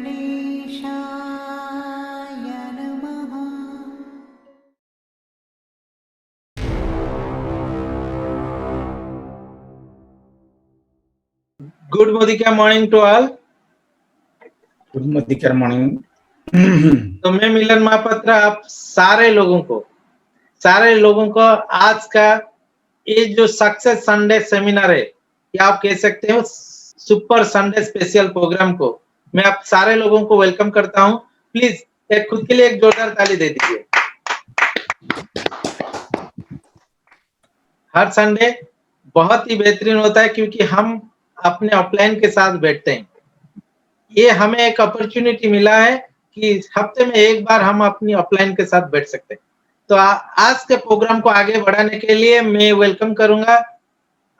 नमः। Good Modika morning to all. Good मोदिकर morning. तो मैं मिलन महापात्र आप सारे लोगों को आज का ये जो सक्सेस संडे सेमिनार है या आप कह सकते हो सुपर संडे स्पेशल प्रोग्राम को मैं आप सारे लोगों को वेलकम करता हूं। प्लीज एक खुद के लिए एक जोरदार ताली दे दीजिए। हर संडे बहुत ही बेहतरीन होता है क्योंकि हम अपने ऑफलाइन के साथ बैठते हैं। ये हमें एक अपॉर्चुनिटी मिला है कि हफ्ते में एक बार हम अपनी ऑफलाइन के साथ बैठ सकते हैं। तो आज के प्रोग्राम को आगे बढ़ाने के लिए मैं वेलकम करूंगा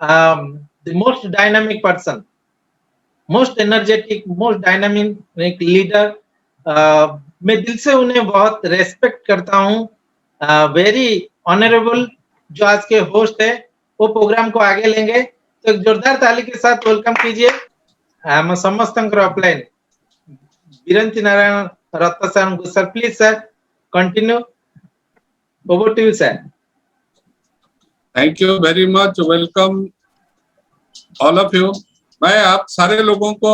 the most dynamic person, most energetic, most dynamic leader. मैं दिल से उन्हें बहुत रेस्पेक्ट करता हूं। वेरी ऑनरेबल जो आज के होस्ट है वो प्रोग्राम को आगे लेंगे। तो एक जोरदार ताली के साथ वेलकम कीजिए हम समस्त offline Biranchi Narayan Ratna sir. Please sir continue, over to you sir. Thank you very much, welcome all of you. मैं आप सारे लोगों को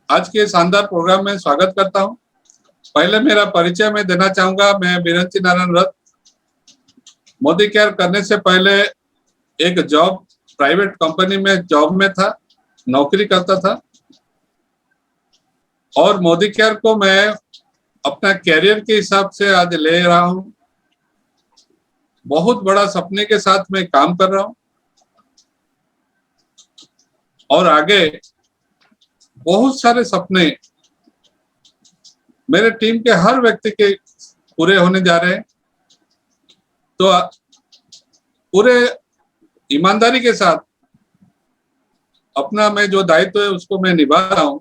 आज के शानदार प्रोग्राम में स्वागत करता हूं। पहले मेरा परिचय मैं देना चाहूंगा। मैं बिरंती नारायण रत्न मोदी केयर करने से पहले एक जॉब प्राइवेट कंपनी में जॉब में था, नौकरी करता था और मोदी केयर को मैं अपना कैरियर के हिसाब से आज ले रहा हूं। बहुत बड़ा सपने के साथ मैं काम कर रहा हूं और आगे बहुत सारे सपने मेरे टीम के हर व्यक्ति के पूरे होने जा रहे हैं। तो पूरे ईमानदारी के साथ अपना मैं जो दायित्व है उसको मैं निभा रहा हूं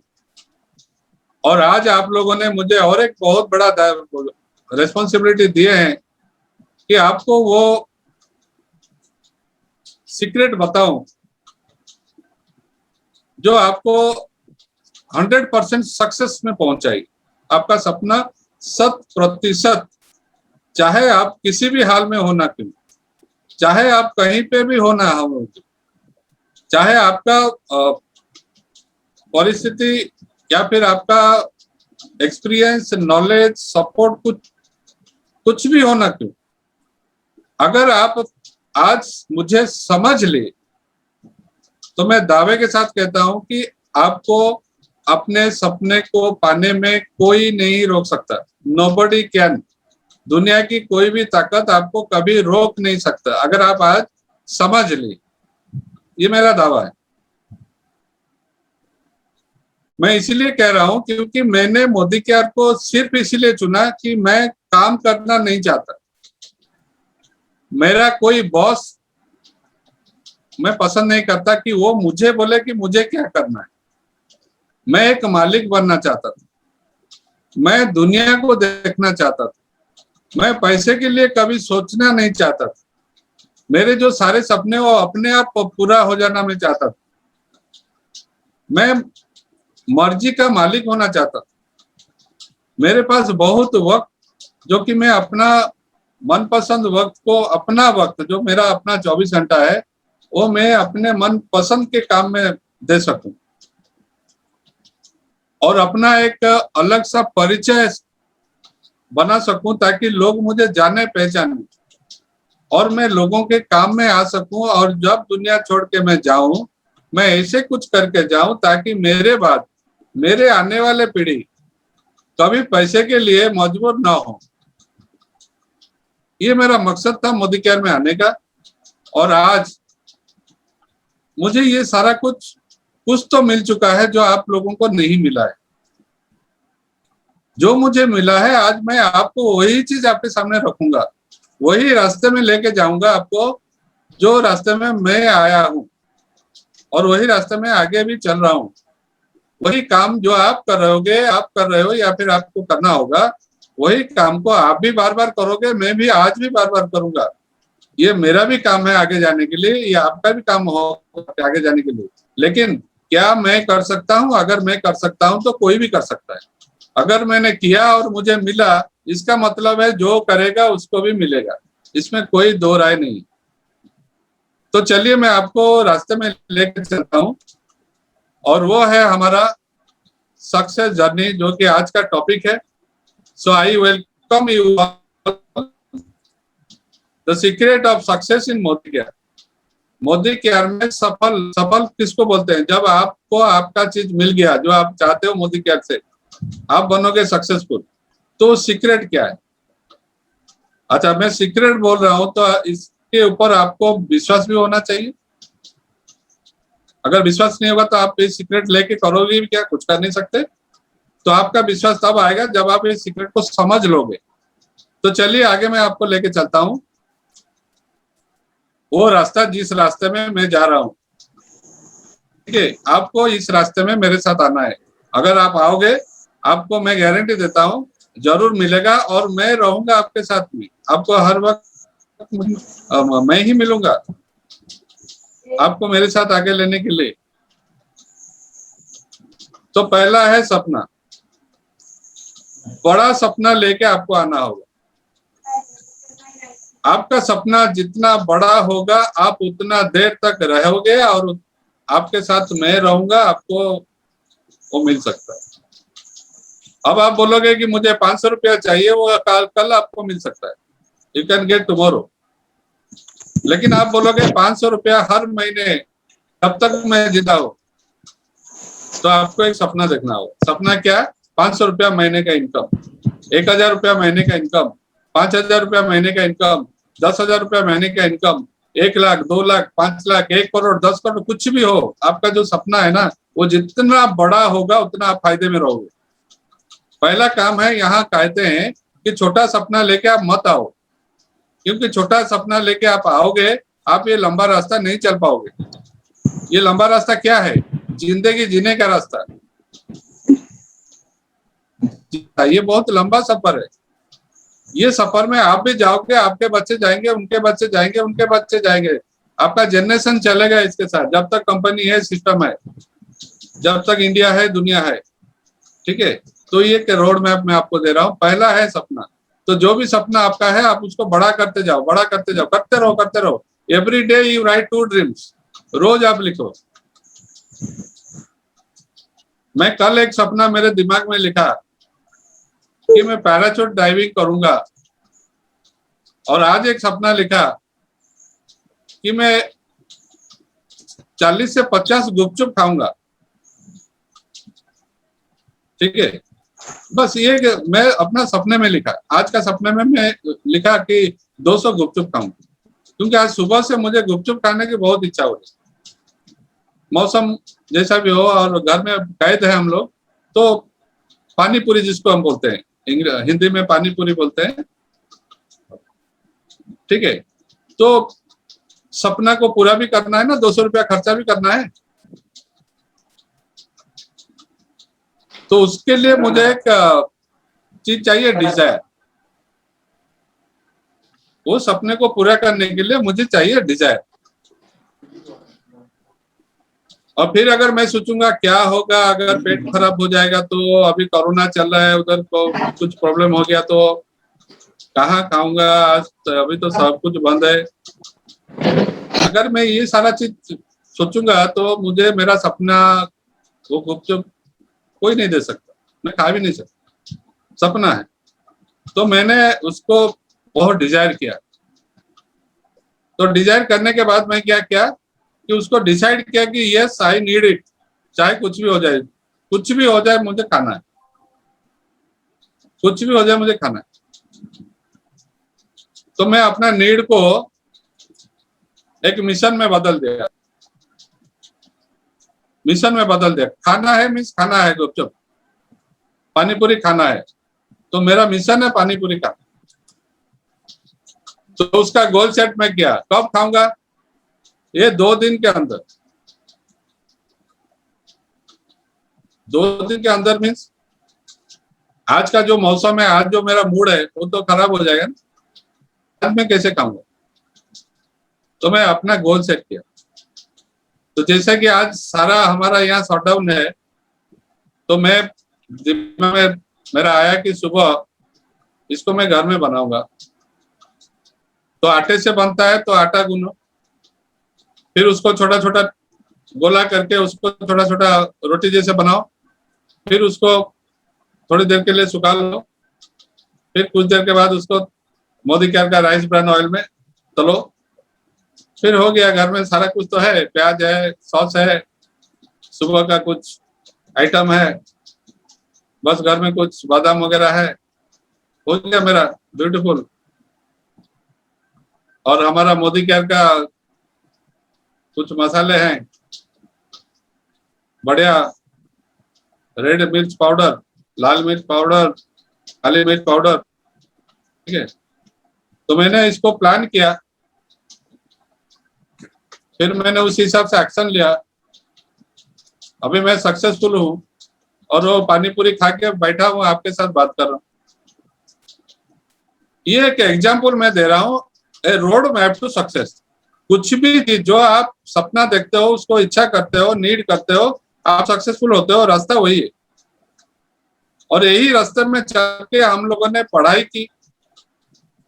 और आज आप लोगों ने मुझे और एक बहुत बड़ा रेस्पॉन्सिबिलिटी दिए हैं कि आपको वो सीक्रेट बताऊं जो आपको 100% सक्सेस में पहुंचाएगी। आपका सपना 100%, चाहे आप किसी भी हाल में हो ना क्यों, चाहे आप कहीं पे भी हो ना हो, चाहे आपका परिस्थिति या फिर आपका एक्सपीरियंस, नॉलेज, सपोर्ट कुछ भी हो ना क्यों, अगर आप आज मुझे समझ ले तो मैं दावे के साथ कहता हूं कि आपको अपने सपने को पाने में कोई नहीं रोक सकता। Nobody can. दुनिया की कोई भी ताकत आपको कभी रोक नहीं सकता अगर आप आज समझ ले। ये मेरा दावा है। मैं इसीलिए कह रहा हूं क्योंकि मैंने मोदी केयर को सिर्फ इसीलिए चुना कि मैं काम करना नहीं चाहता। मेरा कोई बॉस मैं पसंद नहीं करता कि वो मुझे बोले कि मुझे क्या करना है। मैं एक मालिक बनना चाहता था। मैं दुनिया को देखना चाहता था। मैं पैसे के लिए कभी सोचना नहीं चाहता था। मेरे जो सारे सपने वो अपने आप पूरा हो जाना मैं चाहता था। मैं मर्जी का मालिक होना चाहता था। मेरे पास बहुत वक्त जो कि मैं अपना मनपसंद वक्त को, अपना वक्त जो मेरा अपना 24 घंटा है वो मैं अपने मन पसंद के काम में दे सकूं और अपना एक अलग सा परिचय बना सकूं ताकि लोग मुझे जाने पहचाने और मैं लोगों के काम में आ सकूं। और जब दुनिया छोड़ के मैं जाऊं, मैं ऐसे कुछ करके जाऊं ताकि मेरे बाद मेरे आने वाले पीढ़ी कभी पैसे के लिए मजबूर ना हो। ये मेरा मकसद था मोदी केयर में आने का और आज मुझे ये सारा कुछ तो मिल चुका है जो आप लोगों को नहीं मिला है। जो मुझे मिला है आज मैं आपको वही चीज आपके सामने रखूंगा, वही रास्ते में लेके जाऊंगा आपको जो रास्ते में मैं आया हूं और वही रास्ते में आगे भी चल रहा हूं। वही काम जो आप कर रहे हो या फिर आपको करना होगा, वही काम को आप भी बार बार करोगे, मैं भी आज भी बार बार करूंगा। ये मेरा भी काम है आगे जाने के लिए, ये आपका भी काम हो आगे जाने के लिए। लेकिन क्या मैं कर सकता हूं? अगर मैं कर सकता हूं तो कोई भी कर सकता है। अगर मैंने किया और मुझे मिला, इसका मतलब है जो करेगा उसको भी मिलेगा, इसमें कोई दो राय नहीं। तो चलिए मैं आपको रास्ते में लेकर चलता हूँ, और वो है हमारा सक्सेस जर्नी, जो कि आज का टॉपिक है। So I welcome you the secret of success in Modicare. Modicare में सफल किसको बोलते हैं? जब आपको आपका चीज मिल गया जो आप चाहते हो, मोदी केयर से आप बनोगे सक्सेसफुल। तो सीक्रेट क्या है? अच्छा, मैं सीक्रेट बोल रहा हूं तो इसके ऊपर आपको विश्वास भी होना चाहिए। अगर विश्वास नहीं होगा तो आप ये सीक्रेट लेके करोगे भी क्या? कुछ कर नहीं सकते। तो आपका विश्वास तब आएगा जब आप इस सीक्रेट को समझ लोगे। तो चलिए आगे मैं आपको लेके चलता हूं, वो रास्ता जिस रास्ते में मैं जा रहा हूं। ठीक है, आपको इस रास्ते में मेरे साथ आना है। अगर आप आओगे, आपको मैं गारंटी देता हूं जरूर मिलेगा, और मैं रहूंगा आपके साथ में। आपको हर वक्त मैं ही मिलूंगा आपको मेरे साथ आगे लेने के लिए। तो पहला है सपना। बड़ा सपना लेके आपको आना होगा। आपका सपना जितना बड़ा होगा आप उतना देर तक रहोगे, और आपके साथ मैं रहूंगा, आपको वो मिल सकता है। अब आप बोलोगे कि मुझे 500 रुपया चाहिए, वो कल आपको मिल सकता है, यू कैन गेट टुमारो। लेकिन आप बोलोगे 500 रुपया हर महीने तब तक मैं जिंदा हूं, तो आपको एक सपना देखना होगा। सपना क्या? 500 रुपया महीने का इनकम, 1000 रुपया महीने का इनकम, 5000 रुपया महीने का इनकम, 10,000 रुपया महीने का इनकम, 1 लाख, 2 लाख, 5 लाख, 1 करोड़, 10 करोड़, कुछ भी हो। आपका जो सपना है ना, वो जितना बड़ा होगा उतना आप फायदे में रहोगे। पहला काम है, यहाँ कहते हैं कि छोटा सपना लेके आप मत आओ, क्योंकि छोटा सपना लेके आप आओगे, आप ये लंबा रास्ता नहीं चल पाओगे। ये लंबा रास्ता क्या है? जिंदगी जीने का रास्ता। ये बहुत लंबा सफर है। ये सफर में आप भी जाओगे, आपके बच्चे जाएंगे, उनके बच्चे जाएंगे, उनके बच्चे जाएंगे, आपका जनरेशन चलेगा इसके साथ, जब तक कंपनी है, सिस्टम है, जब तक इंडिया है, दुनिया है। ठीक है, तो ये रोड मैप मैं आपको दे रहा हूँ। पहला है सपना। तो जो भी सपना आपका है, आप उसको बड़ा करते जाओ, बड़ा करते जाओ, करते रहो, करते रहो। Every day you write 2 dreams, रोज आप लिखो। मैं कल एक सपना मेरे दिमाग में लिखा कि मैं पैराशूट डाइविंग करूंगा, और आज एक सपना लिखा कि मैं 40 से 50 गुपचुप खाऊंगा। ठीक है, बस ये मैं अपना सपने में लिखा। आज का सपने में मैं लिखा कि 200 गुपचुप खाऊंगा, क्योंकि आज सुबह से मुझे गुपचुप खाने की बहुत इच्छा हो रही। मौसम जैसा भी हो, और घर में कैद है हम लोग, तो पानी पूरी जिसको हम बोलते हैं, हिंदी में पानी पूरी बोलते हैं। ठीक है, तो सपना को पूरा भी करना है ना, 200 रुपया खर्चा भी करना है। तो उसके लिए मुझे एक चीज चाहिए, डिजायर। वो सपने को पूरा करने के लिए मुझे चाहिए डिजायर। और फिर अगर मैं सोचूंगा क्या होगा अगर पेट खराब हो जाएगा, तो अभी कोरोना चल रहा है, उधर को कुछ प्रॉब्लम हो गया तो कहाँ खाऊंगा, अभी तो सब कुछ बंद है। अगर मैं ये सारा चीज सोचूंगा तो मुझे मेरा सपना, वो गुपचुप कोई नहीं दे सकता, मैं खा भी नहीं सकता। सपना है, तो मैंने उसको बहुत डिजायर किया। तो डिजायर करने के बाद मैं क्या किया कि उसको डिसाइड किया कि यस आई नीड इट, चाहे कुछ भी हो जाए, कुछ भी हो जाए मुझे खाना है, कुछ भी हो जाए मुझे खाना है। तो मैं अपना नीड को एक मिशन में बदल दिया। मिशन में बदल दिया, खाना है मीन्स खाना है, गुपचुप पानी पूरी खाना है, तो मेरा मिशन है पानी पूरी खाना। तो उसका गोल सेट मैं किया, कब खाऊंगा? ये 2 दिन के अंदर। 2 दिन के अंदर मीन्स आज का जो मौसम है, आज जो मेरा मूड है, वो तो खराब हो जाएगा ना, आज मैं कैसे खाऊंगा? तो मैं अपना गोल सेट किया। तो जैसे कि आज सारा हमारा यहाँ शटडाउन है, तो मैं मेरा आया कि सुबह इसको मैं घर में बनाऊंगा। तो आटे से बनता है तो आटा गूंदो, फिर उसको छोटा छोटा गोला करके उसको छोटा छोटा रोटी जैसे बनाओ, फिर उसको थोड़ी देर के लिए सुखा लो, फिर कुछ देर के बाद उसको मोदी केयर का राइस ब्रान ऑयल में तलो, फिर हो गया। घर में सारा कुछ तो है, प्याज है, सॉस है, सुबह का कुछ आइटम है, बस घर में कुछ बादाम वगैरह है, हो गया मेरा ब्यूटीफुल। और हमारा मोदी केयर का कुछ मसाले हैं, बढ़िया, रेड मिर्च पाउडर, लाल मिर्च पाउडर, काली मिर्च पाउडर, ठीक है। तो मैंने इसको प्लान किया, फिर मैंने उस हिसाब से एक्शन लिया। अभी मैं सक्सेसफुल हूँ और वो पानी पूरी खा के बैठा हूँ, आपके साथ बात कर रहा हूँ। ये एक एग्जाम्पल मैं दे रहा हूँ, ए रोड मैप टू सक्सेस। कुछ भी जो आप सपना देखते हो, उसको इच्छा करते हो, नीड करते हो, आप सक्सेसफुल होते हो, रास्ता वही है। और यही रास्ते में चल के हम लोगों ने पढ़ाई की,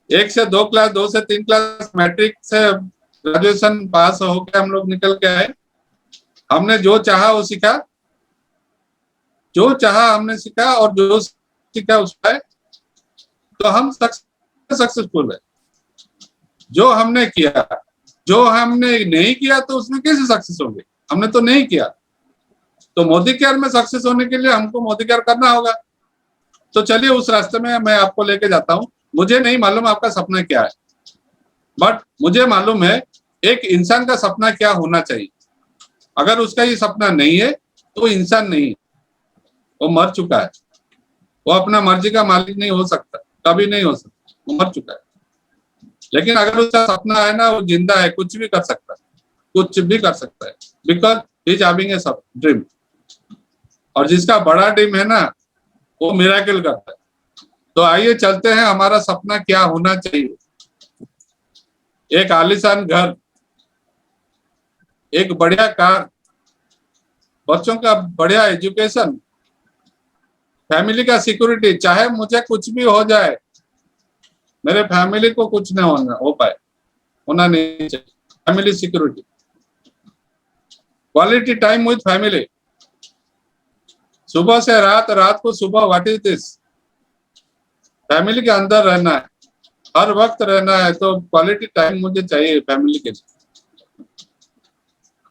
1 से 2 क्लास, 2 से 3 क्लास, मैट्रिक से ग्रेजुएशन पास होकर हम लोग निकल के आए। हमने जो चाहा वो सीखा, जो चाहा हमने सीखा, और जो सीखा उसका, तो हम सक्सेसफुल है। जो हमने किया, जो हमने नहीं किया, तो उसमें कैसे सक्सेस होंगे? हमने तो नहीं किया। तो मोदी केयर में सक्सेस होने के लिए हमको मोदी केयर करना होगा। तो चलिए उस रास्ते में मैं आपको लेके जाता हूँ। मुझे नहीं मालूम आपका सपना क्या है, बट मुझे मालूम है एक इंसान का सपना क्या होना चाहिए। अगर उसका ये सपना नहीं है तो वो इंसान नहीं है, वो मर चुका है। वो अपना मर्जी का मालिक नहीं हो सकता, कभी नहीं हो सकता, वो मर चुका है। लेकिन अगर उसका सपना है ना, वो जिंदा है, कुछ भी कर सकता है, कुछ भी कर सकता है, because he is having a dream. और जिसका बड़ा ड्रीम है ना, वो मिरेकल करता है। तो आइए चलते हैं, हमारा सपना क्या होना चाहिए। एक आलीशान घर, एक बढ़िया कार, बच्चों का बढ़िया एजुकेशन, फैमिली का सिक्योरिटी। चाहे मुझे कुछ भी हो जाए, मेरे फैमिली को कुछ नहीं होना नहीं चाहिए। Family security, quality time with family, सुबह से रात, रात को सुबह। What is this? फैमिली के अंदर रहना है, हर वक्त रहना है, तो क्वालिटी टाइम मुझे चाहिए फैमिली के लिए।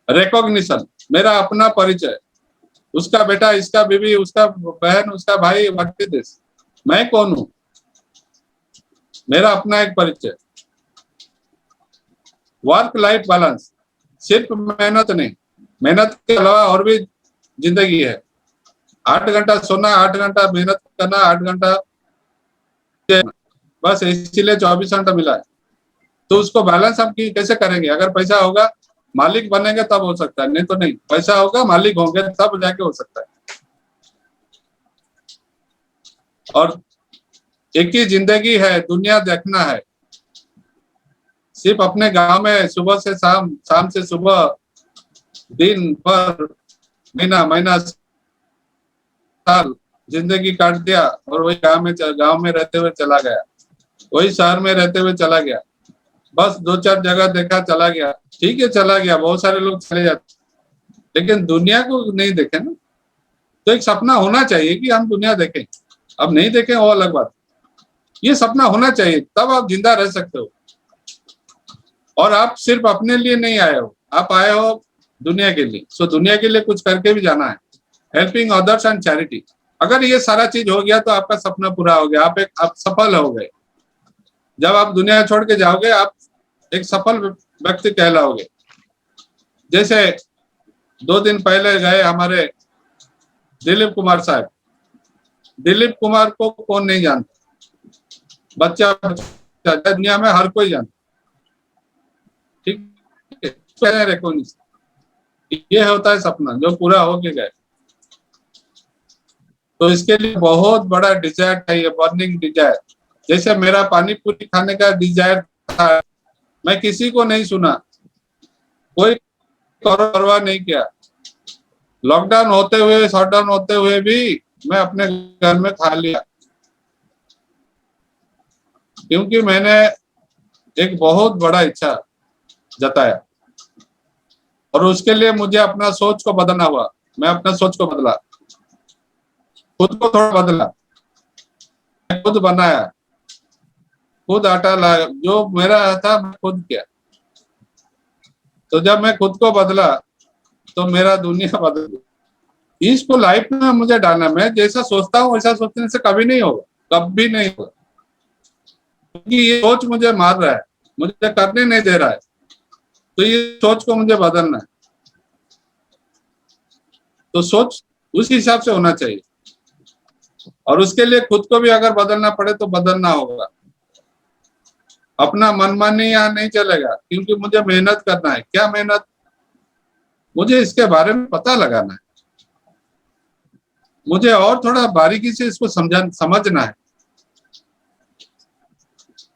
रिकॉग्निशन, मेरा अपना परिचय, उसका बेटा, इसका बीवी, उसका बहन, उसका भाई, व्हाट इज दिस? मैं कौन हूं? मेरा अपना एक परिचय। वर्क लाइफ बैलेंस, सिर्फ मेहनत नहीं, मेहनत के अलावा और भी जिंदगी है। 8 घंटा सोना, 8 घंटा मेहनत करना, 8 घंटा, बस इसीलिए 24 घंटा मिला है। तो उसको बैलेंस हम कैसे करेंगे? अगर पैसा होगा, मालिक बनेंगे तब हो सकता है, नहीं तो नहीं। पैसा होगा, मालिक होंगे तब जाके हो सकता है। और एक ही जिंदगी है, दुनिया देखना है। सिर्फ अपने गांव में सुबह से शाम, शाम से सुबह, दिन भर, महीना महीना, साल जिंदगी काट दिया, और वही गांव में रहते हुए चला गया, वही शहर में रहते हुए चला गया, बस 2-4 जगह देखा, चला गया। ठीक है, चला गया, बहुत सारे लोग चले जाते, लेकिन दुनिया को नहीं देखे ना। तो एक सपना होना चाहिए कि हम दुनिया देखें। अब नहीं देखें वो अलग बात, ये सपना होना चाहिए, तब आप जिंदा रह सकते हो। और आप सिर्फ अपने लिए नहीं आए हो, आप आए हो दुनिया के लिए। सो दुनिया के लिए कुछ करके भी जाना है। हेल्पिंग अदर्स एंड चैरिटी, अगर ये सारा चीज हो गया तो आपका सपना पूरा हो गया, आप सफल हो गए। जब आप दुनिया छोड़ के जाओगे, आप एक सफल व्यक्ति कहलाओगे। जैसे 2 दिन पहले गए हमारे दिलीप कुमार साहब। दिलीप कुमार को कौन नहीं जानता? बच्चा दुनिया में हर कोई जानता, ठीक है। ये होता है सपना जो पूरा होके गए। तो इसके लिए बहुत बड़ा डिजायर चाहिए, बर्निंग डिजायर। जैसे मेरा पानी पूरी खाने का डिजायर था, मैं किसी को नहीं सुना, कोई परवाह नहीं किया। लॉकडाउन होते हुए, शटडाउन होते हुए भी मैं अपने घर में खा लिया, क्योंकि मैंने एक बहुत बड़ा इच्छा जताया और उसके लिए मुझे अपना सोच को बदलना हुआ। मैं अपना सोच को बदला, खुद को थोड़ा बदला, खुद बनाया, खुद आटा लाया, जो मेरा था मैं खुद किया। तो जब मैं खुद को बदला तो मेरा दुनिया बदल गई। इसको लाइफ में मुझे डालना, मैं जैसा सोचता हूँ वैसा सोचने से कभी नहीं होगा, कभी नहीं होगा, क्योंकि ये सोच मुझे मार रहा है, मुझे करने नहीं दे रहा है। तो ये सोच को मुझे बदलना है, तो सोच उस हिसाब से होना चाहिए और उसके लिए खुद को भी अगर बदलना पड़े तो बदलना होगा। अपना मनमानी यहाँ नहीं चलेगा, क्योंकि मुझे मेहनत करना है। क्या मेहनत? मुझे इसके बारे में पता लगाना है, मुझे और थोड़ा बारीकी से इसको समझना है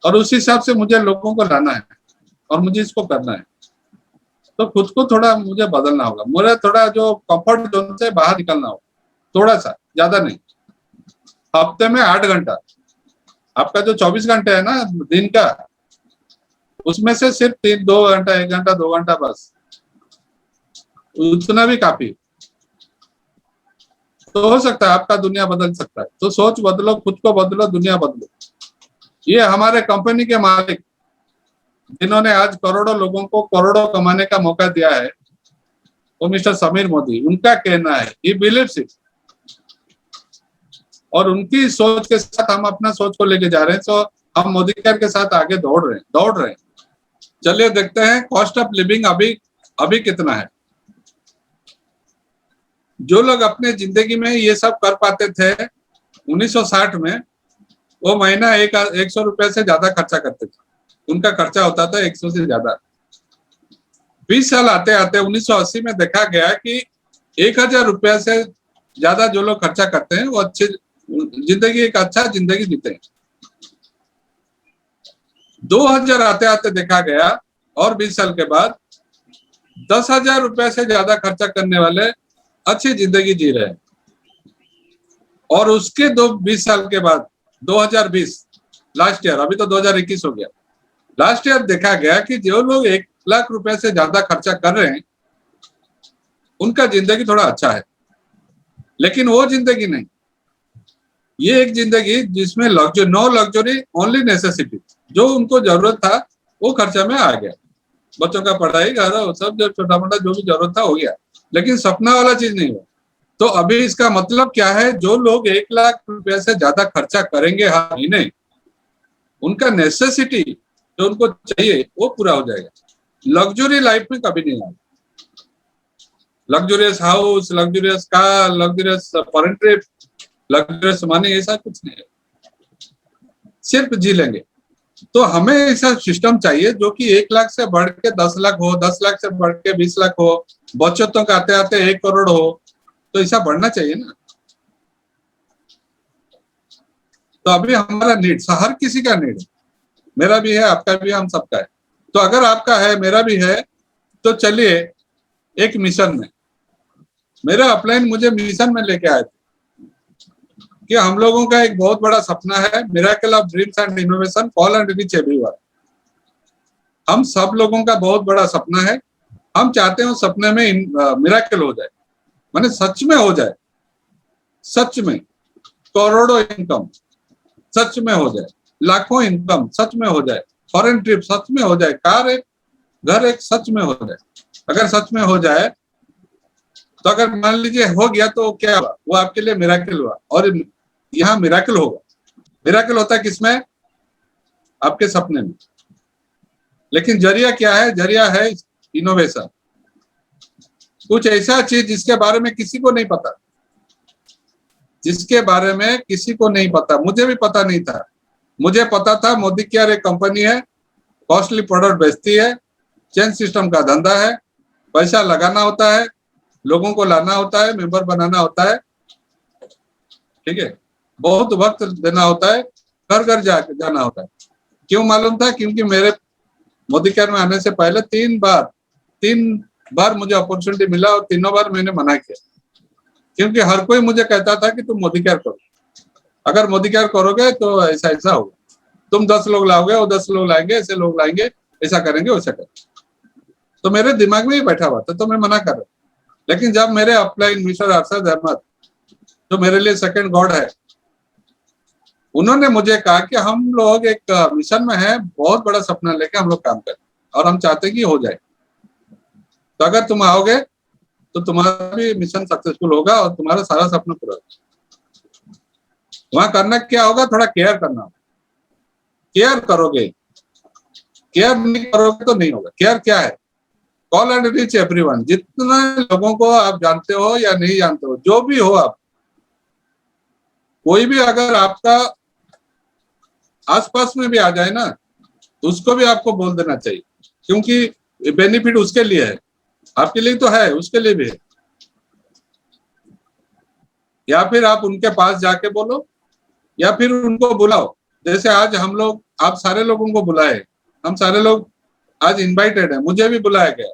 और उस हिसाब से मुझे लोगों को लाना है और मुझे इसको करना है। तो खुद को थोड़ा मुझे बदलना होगा, मुझे थोड़ा जो कंफर्ट जोन से बाहर निकलना होगा, थोड़ा सा, ज्यादा नहीं। हफ्ते में 8 घंटा, आपका जो 24 घंटे है ना दिन का, उसमें से सिर्फ 2 घंटा, 1 घंटा, 2 घंटा बस, उतना भी काफी। तो हो सकता है आपका दुनिया बदल सकता है। तो सोच बदलो, खुद को बदलो, दुनिया बदलो। ये हमारे कंपनी के मालिक जिन्होंने आज करोड़ों लोगों को करोड़ों कमाने का मौका दिया है, वो मिस्टर समीर मोदी, उनका कहना है, ही बिलीव्स इट, और उनकी सोच के साथ हम अपना सोच को लेके जा रहे हैं। तो हम मोदी केयर के साथ आगे दौड़ रहे हैं। चलिए देखते हैं कॉस्ट ऑफ लिविंग अभी कितना है। जो लोग अपने जिंदगी में ये सब कर पाते थे 1960 में, वो महीना 100 रुपए से ज्यादा खर्चा करते थे। उनका खर्चा होता था 100 से ज्यादा। 20 साल आते आते 1980 में देखा गया कि 1000 रुपया से ज्यादा जो लोग खर्चा करते हैं वो अच्छी जिंदगी, एक अच्छा जिंदगी जीते हैं। 2000 आते आते देखा गया और 20 साल के बाद 10,000 रुपए से ज्यादा खर्चा करने वाले अच्छी जिंदगी जी रहे हैं। और उसके 20 साल के बाद 2020 लास्ट ईयर, अभी तो 2021 हो गया, लास्ट ईयर देखा गया कि जो लोग 1 लाख रुपए से ज्यादा खर्चा कर रहे हैं उनका जिंदगी थोड़ा अच्छा है। लेकिन वो जिंदगी नहीं, ये एक जिंदगी जिसमें नो लग्जरी, ओनली नेसेसिटी, जो उनको जरूरत था वो खर्चा में आ गया। बच्चों का पढ़ाई, घर, सब जो छोटा मोटा जो भी जरूरत था हो गया, लेकिन सपना वाला चीज नहीं हुआ। तो अभी इसका मतलब क्या है? जो लोग 1 लाख रुपए से ज्यादा खर्चा करेंगे हर महीने, उनका नेसेसिटी जो उनको चाहिए वो पूरा हो जाएगा। लग्जरी लाइफ में कभी नहीं आएगा। Luxurious house, luxurious car, luxurious foreign trip, luxurious money, ऐसा कुछ नहीं है, सिर्फ जी लेंगे। तो हमें ऐसा सिस्टम चाहिए जो कि 1 लाख से बढ़ के 10 लाख हो, 10 लाख से बढ़ के 20 लाख हो, बचतों का आते आते 1 करोड़ हो। तो ऐसा बढ़ना चाहिए ना। तो अभी हमारा नीड, हर किसी का नीड, मेरा भी है, आपका भी है, हम सबका है। तो अगर आपका है, मेरा भी है, तो चलिए एक मिशन में, मेरा अपलाइन मुझे मिशन में लेके आए थे कि हम लोगों का एक बहुत बड़ा सपना है, miracle of dreams and innovation, fall and reach everyone. हम सब लोगों का बहुत बड़ा सपना है। हम चाहते हैं उस सपने में मिरेकल हो जाए, माने सच में हो जाए, सच में करोड़ों इनकम सच में हो जाए, लाखों इनकम सच में हो जाए, फॉरेन ट्रिप सच में हो जाए, कार एक, घर एक सच में हो जाए। अगर सच में हो जाए तो अगर मान लीजिए हो गया तो क्या हुआ? वो आपके लिए मिरेकल हुआ। और यहाँ मिरेकल होगा। मिरेकल होता है किसमें? आपके सपने में। लेकिन जरिया क्या है? जरिया है इनोवेशन, कुछ ऐसा चीज जिसके बारे में किसी को नहीं पता, जिसके बारे में किसी को नहीं पता। मुझे भी पता नहीं था। मुझे पता था मोदी केयर एक कंपनी है, कॉस्टली प्रोडक्ट बेचती है, चेन सिस्टम का धंधा है, पैसा लगाना होता है, लोगों को लाना होता है, मेंबर बनाना होता है, ठीक है, बहुत वक्त देना होता है, घर घर जाना होता है। क्यों मालूम था? क्योंकि मेरे मोदी केयर में आने से पहले 3 बार मुझे अपॉर्चुनिटी मिला और तीनों बार मैंने मना किया। क्योंकि हर कोई मुझे कहता था कि तुम मोदी केयर करो, अगर मोदी केयर करोगे तो ऐसा ऐसा होगा, तुम 10 लोग लाओगे, वो 10 लोग लाएंगे, ऐसे लोग लाएंगे, ऐसा करेंगे, वैसा करेंगे। तो मेरे दिमाग में ही बैठा हुआ था, तो मैं मना कर रहा। लेकिन जब मेरे अपलाइन मिस्टर अरशद अहमद, जो मेरे लिए सेकंड गॉड है, उन्होंने मुझे कहा कि हम लोग एक मिशन में है, बहुत बड़ा सपना लेके हम लोग काम करें और हम चाहते हैं कि हो जाए, तो अगर तुम आओगे तो तुम्हारा भी मिशन सक्सेसफुल होगा और तुम्हारा सारा सपना पूरा होगा। वहां करना क्या होगा, थोड़ा केयर करना होगा। केयर करोगे, केयर नहीं करोगे तो नहीं होगा। केयर क्या है? कॉल एंड रीच एवरीवन, जितने लोगों को आप जानते हो या नहीं जानते हो, जो भी हो आप, कोई भी अगर आपका आसपास में भी आ जाए ना, तो उसको भी आपको बोल देना चाहिए, क्योंकि बेनिफिट उसके लिए है, आपके लिए तो है, उसके लिए भी है। या फिर आप उनके पास जाके बोलो, या फिर उनको बुलाओ। जैसे आज हम लोग, आप सारे लोगों को बुलाए, हम सारे लोग आज इनवाइटेड है, मुझे भी बुलाया गया,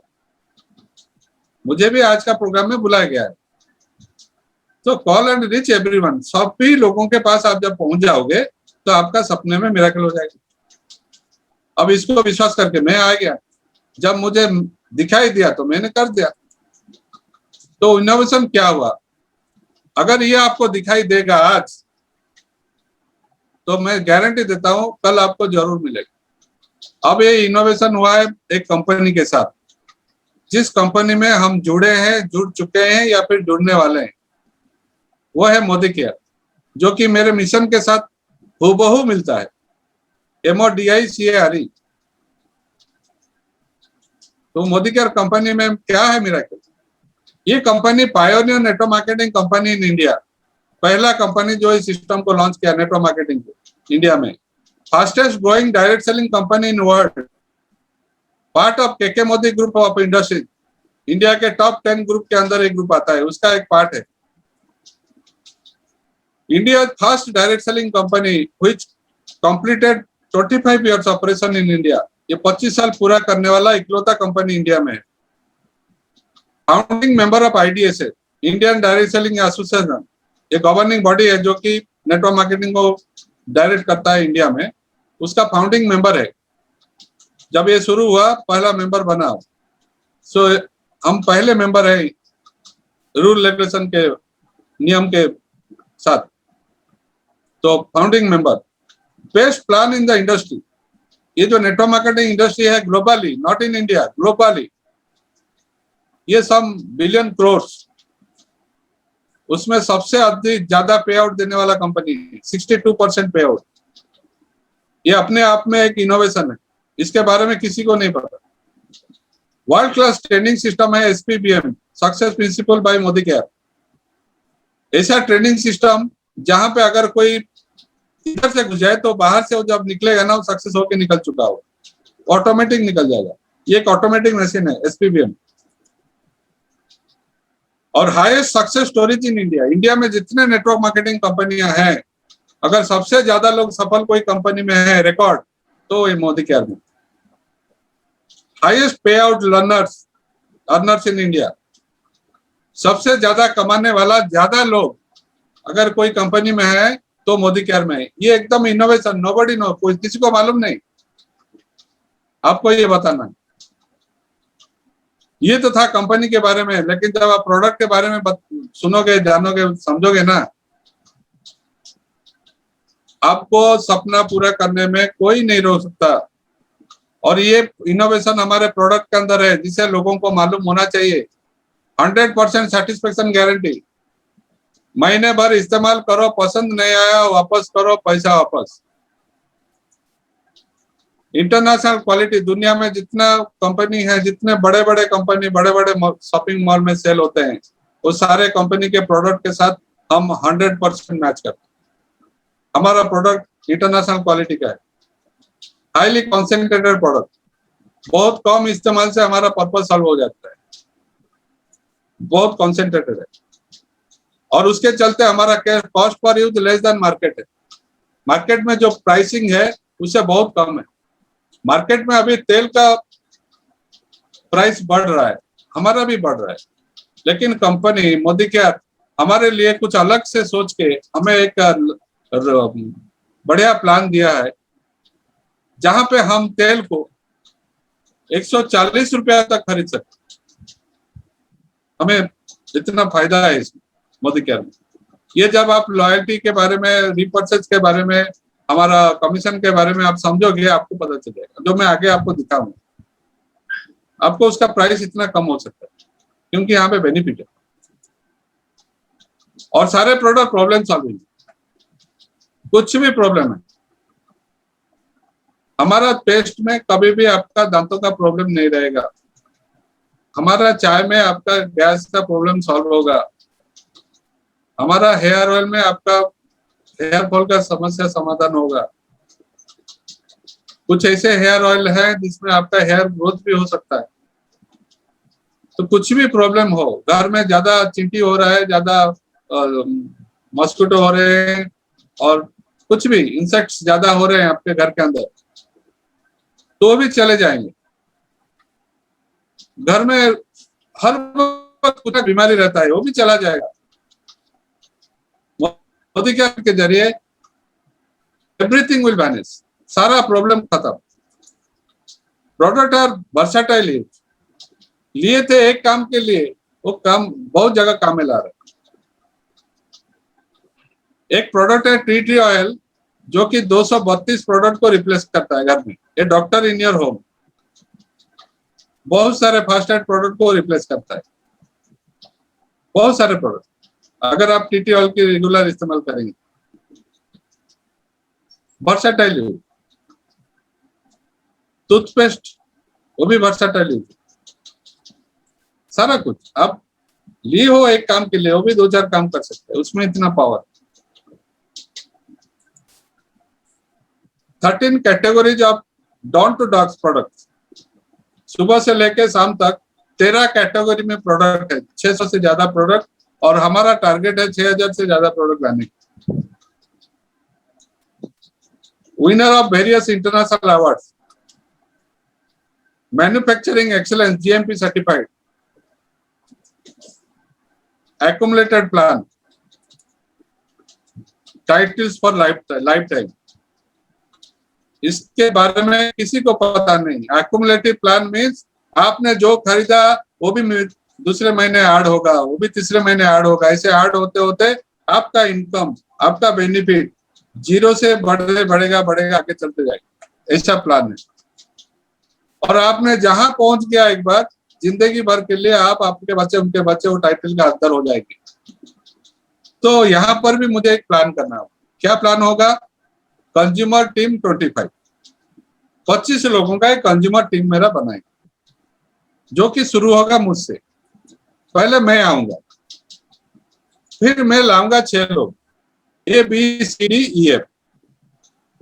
मुझे भी आज का प्रोग्राम में बुलाया गया है। तो कॉल एंड रीच एवरीवन, सभी लोगों के पास आप जब पहुंच जाओगे तो आपका सपने में मिरेकल हो जाएगा। अब इसको विश्वास करके मैं आ गया, जब मुझे दिखाई दिया तो मैंने कर दिया। तो इनोवेशन क्या हुआ? अगर ये आपको दिखाई देगा आज, तो मैं गारंटी देता हूं कल आपको जरूर मिलेगा। अब ये इनोवेशन हुआ है एक कंपनी के साथ, जिस कंपनी में हम जुड़े हैं, जुड़ चुके हैं या फिर जुड़ने वाले हैं, वो है मोदी केयर, जो कि मेरे मिशन के साथ हूबहू मिलता है, MODICARE। तो मोदी केयर कंपनी में क्या है मिरेकल? ये company pioneer network marketing company in India, पहला कंपनी जो इस सिस्टम को लॉन्च किया नेटवर्क मार्केटिंग को इंडिया में। Fastest growing direct selling company in world, part of K K Modi group of industry, India के टॉप 10 ग्रुप के अंदर एक ग्रुप आता है, उसका एक पार्ट है। India first direct selling company which completed 25 years operation in India, ये 25 साल पूरा करने वाला इकलौता कंपनी इंडिया में है। Founding member of IDSA, Indian direct selling association, ये गवर्निंग बॉडी है जो कि नेटवर्क मार्केटिंग को डायरेक्ट करता है इंडिया में, उसका फाउंडिंग मेंबर है। जब ये शुरू हुआ पहला मेंबर बना, सो हम पहले मेंबर है रूल रेगुलेशन के नियम के साथ। तो founding member, best plan in the industry, ये जो नेटवर्क मार्केटिंग इंडस्ट्री है globally, not in India, globally, ये सम बिलियन क्रोर्स, उसमें सबसे अधिक ज्यादा पे आउट देने वाला कंपनी, 62% पे आउट। ये अपने आप में एक इनोवेशन है, इसके बारे में किसी को नहीं पता। वर्ल्ड क्लास ट्रेनिंग सिस्टम है SPBM, success principal bye Modi care. ऐसा ट्रेनिंग सिस्टम जहां पे अगर कोई इधर से घुस जाए तो बाहर से वो जब निकलेगा ना, वो सक्सेस होकर निकल चुका हो, ऑटोमेटिक निकल जाएगा। ये एक ऑटोमेटिक मशीन है SPBM। और highest success stories in India, India में जितने नेटवर्क मार्केटिंग कंपनियां हैं, अगर सबसे ज्यादा लोग सफल कोई कंपनी में है रिकॉर्ड, तो ये मोदी केयर में। हाईएस्ट पे आउट अर्नर्स इन इंडिया, सबसे ज्यादा कमाने वाला ज्यादा लोग अगर कोई कंपनी में है तो मोदी केयर में है। ये एकदम इनोवेशन, नोबडी नो, कोई किसी को मालूम नहीं, आपको ये बताना। ये तो था कंपनी के बारे में, लेकिन जब आप प्रोडक्ट के बारे में सुनोगे, जानोगे, समझोगे ना, आपको सपना पूरा करने में कोई नहीं रोक सकता। और ये इनोवेशन हमारे प्रोडक्ट के अंदर है, जिसे लोगों को मालूम होना चाहिए। 100% सेटिस्फेक्शन गारंटी, महीने भर इस्तेमाल करो, पसंद नहीं आया वापस करो, पैसा वापस। इंटरनेशनल क्वालिटी, दुनिया में जितना कंपनी है, जितने बड़े बड़े कंपनी बड़े बड़े शॉपिंग मॉल में सेल होते हैं, वो सारे कंपनी के प्रोडक्ट के साथ हम 100% मैच करते हैं। हमारा प्रोडक्ट इंटरनेशनल क्वालिटी का है, हाईली कॉन्सेंट्रेटेड प्रोडक्ट, बहुत कम इस्तेमाल से हमारा पर्पस सॉल्व हो जाता है, बहुत कॉन्सेंट्रेटेड है। और उसके चलते हमारा cost per use less than market है। मार्केट में जो प्राइसिंग है उससे बहुत कम है। मार्केट में अभी तेल का प्राइस बढ़ रहा है, हमारा भी बढ़ रहा है, लेकिन कंपनी मोदी केयर हमारे लिए कुछ अलग से सोच के हमें एक बढ़िया प्लान दिया है, जहां पे हम तेल को 140 रुपया तक खरीद सकते। हमें इतना फायदा है इसमें मोदी केयर में। ये जब आप लॉयल्टी के बारे में, रिपर्चेज के बारे में, हमारा कमीशन के बारे में आप समझोगे, आपको पता चलेगा, जो मैं आगे आपको दिखाऊंगा। आपको उसका प्राइस इतना कम हो सकता है क्योंकि यहाँ पे बेनिफिट है और सारे प्रोडक्ट प्रॉब्लम सॉल्विंग। कुछ भी प्रॉब्लम है, हमारा पेस्ट में कभी भी आपका दांतों का प्रॉब्लम नहीं रहेगा। हमारा चाय में आपका गैस का प्रॉब्लम सॉल्व होगा। हमारा हेयर ऑयल में आपका हेयर फॉल का समस्या समाधान होगा। कुछ ऐसे हेयर ऑयल है जिसमें आपका हेयर ग्रोथ भी हो सकता है। तो कुछ भी प्रॉब्लम हो, घर में ज्यादा चींटी हो रहा है, ज्यादा मॉस्किटो हो रहे हैं और कुछ भी इंसेक्ट्स ज्यादा हो रहे हैं आपके घर के अंदर, तो भी चले जाएंगे। घर में हर वक्त कुछ बीमारी रहता है, वो भी चला जाएगा। मोदी केयर के जरिए एवरीथिंग विल वैनिश, सारा प्रॉब्लम खत्म। प्रोडक्ट आर वर्सेटाइल, लिए थे एक काम के लिए, वो काम बहुत जगह काम में ला रहे। एक प्रोडक्ट है टी ट्री ऑयल, जो कि 232 प्रोडक्ट को रिप्लेस करता है घर में। ये डॉक्टर इन योर होम बहुत सारे फास्ट एड प्रोडक्ट को रिप्लेस करता है, बहुत सारे प्रोडक्ट, अगर आप टी ट्री ऑयल की रेगुलर इस्तेमाल करेंगे। वर्सेटाइल टूथपेस्ट, वो भी वर्सेटाइल, सारा कुछ आप लिए हो एक काम के लिए, वो भी 2-4 काम कर सकते हैं, उसमें इतना power. 13 categories of dawn to डॉग्स प्रोडक्ट्स, सुबह से लेकर शाम तक 13 कैटेगरी में प्रोडक्ट है, 600 से ज्यादा प्रोडक्ट, और हमारा टारगेट है 6000 से ज्यादा प्रोडक्ट लाने की। Winner of various international awards, manufacturing excellence GMP certified, accumulated plan, titles for lifetime। इसके बारे में किसी को पता नहीं। accumulative plan means आपने जो खरीदा वो भी दूसरे महीने ऐड होगा, वो भी तीसरे महीने ऐड होगा, ऐसे ऐड होते होते आपका इनकम, आपका बेनिफिट जीरो से बढ़ेगा आगे चलते जाएगा, ऐसा प्लान है। और आपने जहां पहुंच गया एक बार, जिंदगी भर के लिए आप, आपके बच्चे, उनके बच्चे वो टाइटल का हकदार हो जाएंगे। तो यहाँ पर भी मुझे एक प्लान करना होगा। क्या प्लान होगा? कंज्यूमर टीम 25 लोगों का एक कंज्यूमर टीम मेरा बनाएगा, जो कि शुरू होगा मुझसे। पहले मैं आऊंगा, फिर मैं लाऊंगा 6 लोग, ABCDEF,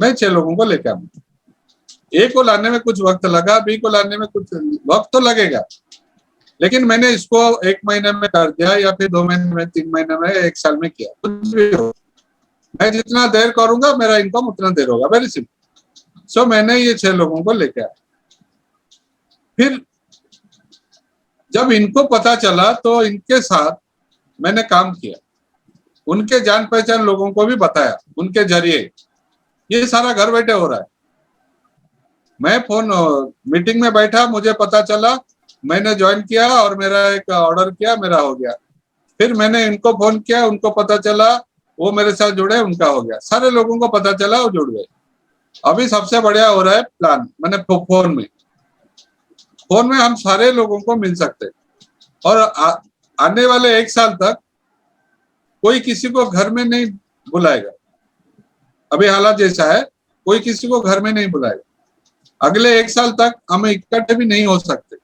मैं 6 लोगों को लेकर आऊंगा। ए को लाने में कुछ वक्त लगा, बी को लाने में कुछ वक्त तो लगेगा, लेकिन मैंने इसको 1 महीने में कर दिया, या फिर 2 महीने में, 3 महीने में, 1 साल में किया, कुछ भी हो। मैं जितना देर करूंगा मेरा इनकम उतना देर होगा, वेरी सिंपल। सो मैंने ये 6 लोगों को लेके आया। फिर जब इनको पता चला तो इनके साथ मैंने काम किया, उनके जान पहचान लोगों को भी बताया, उनके जरिए ये सारा घर बैठे हो रहा है। मैं फोन मीटिंग में बैठा, मुझे पता चला, मैंने ज्वाइन किया और मेरा एक ऑर्डर किया, मेरा हो गया। फिर मैंने इनको फोन किया, उनको पता चला, वो मेरे साथ जुड़े, उनका हो गया। सारे लोगों को पता चला, वो जुड़ गए। अभी सबसे बढ़िया हो रहा है प्लान, मैंने फोन में हम सारे लोगों को मिल सकते हैं। और आने वाले 1 साल तक कोई किसी को घर में नहीं बुलाएगा। अभी हालात जैसा है, कोई किसी को घर में नहीं बुलाएगा। अगले 1 साल तक हम इकट्ठे भी नहीं हो सकते,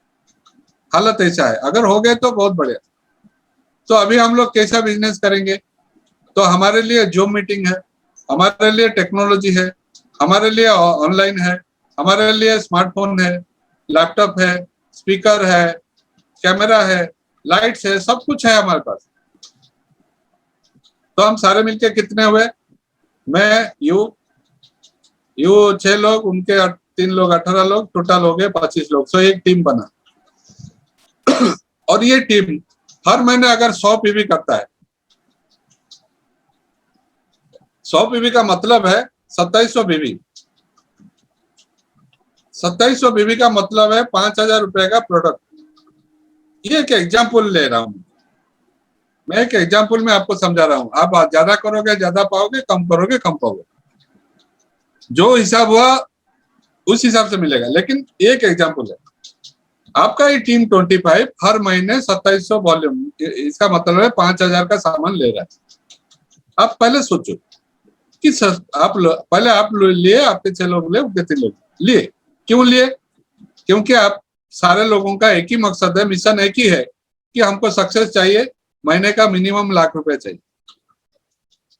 हालत ऐसा है। अगर हो गए तो बहुत बढ़िया। तो अभी हम लोग कैसा बिजनेस करेंगे? तो हमारे लिए जूम मीटिंग है, हमारे लिए टेक्नोलॉजी है, हमारे लिए ऑनलाइन है, हमारे लिए स्मार्टफोन है, लैपटॉप है, स्पीकर है, कैमरा है, लाइट्स है, सब कुछ है हमारे पास। तो हम सारे मिलके कितने हुए? मैं, यू 6 लोग, उनके 3 लोग, 18 लोग, टोटल हो गए 25 लोग। सो एक टीम बना। और ये टीम हर महीने अगर 100 पीवी करता है 100 बीबी का मतलब है 2700 बीबी। 2700 बीबी का मतलब है 5000 रुपए का प्रोडक्ट। ये एक एग्जाम्पल ले रहा हूं मैं, एक एग्जाम्पल में आपको समझा रहा हूं। आप ज्यादा करोगे ज्यादा पाओगे, कम करोगे कम पाओगे, जो हिसाब हुआ उस हिसाब से मिलेगा। लेकिन एक एग्जाम्पल है, आपका ये टीम 25 हर महीने 2700 वॉल्यूम, इसका मतलब है 5000 का सामान ले रहा है। आप पहले सोचो कि पहले आप लिए, आपके 6 लोग लिए, उनके 3 लोग लिए। क्यों लिए? क्योंकि आप सारे लोगों का एक ही मकसद है, मिशन एक ही है कि हमको सक्सेस चाहिए, महीने का मिनिमम ₹1,00,000 चाहिए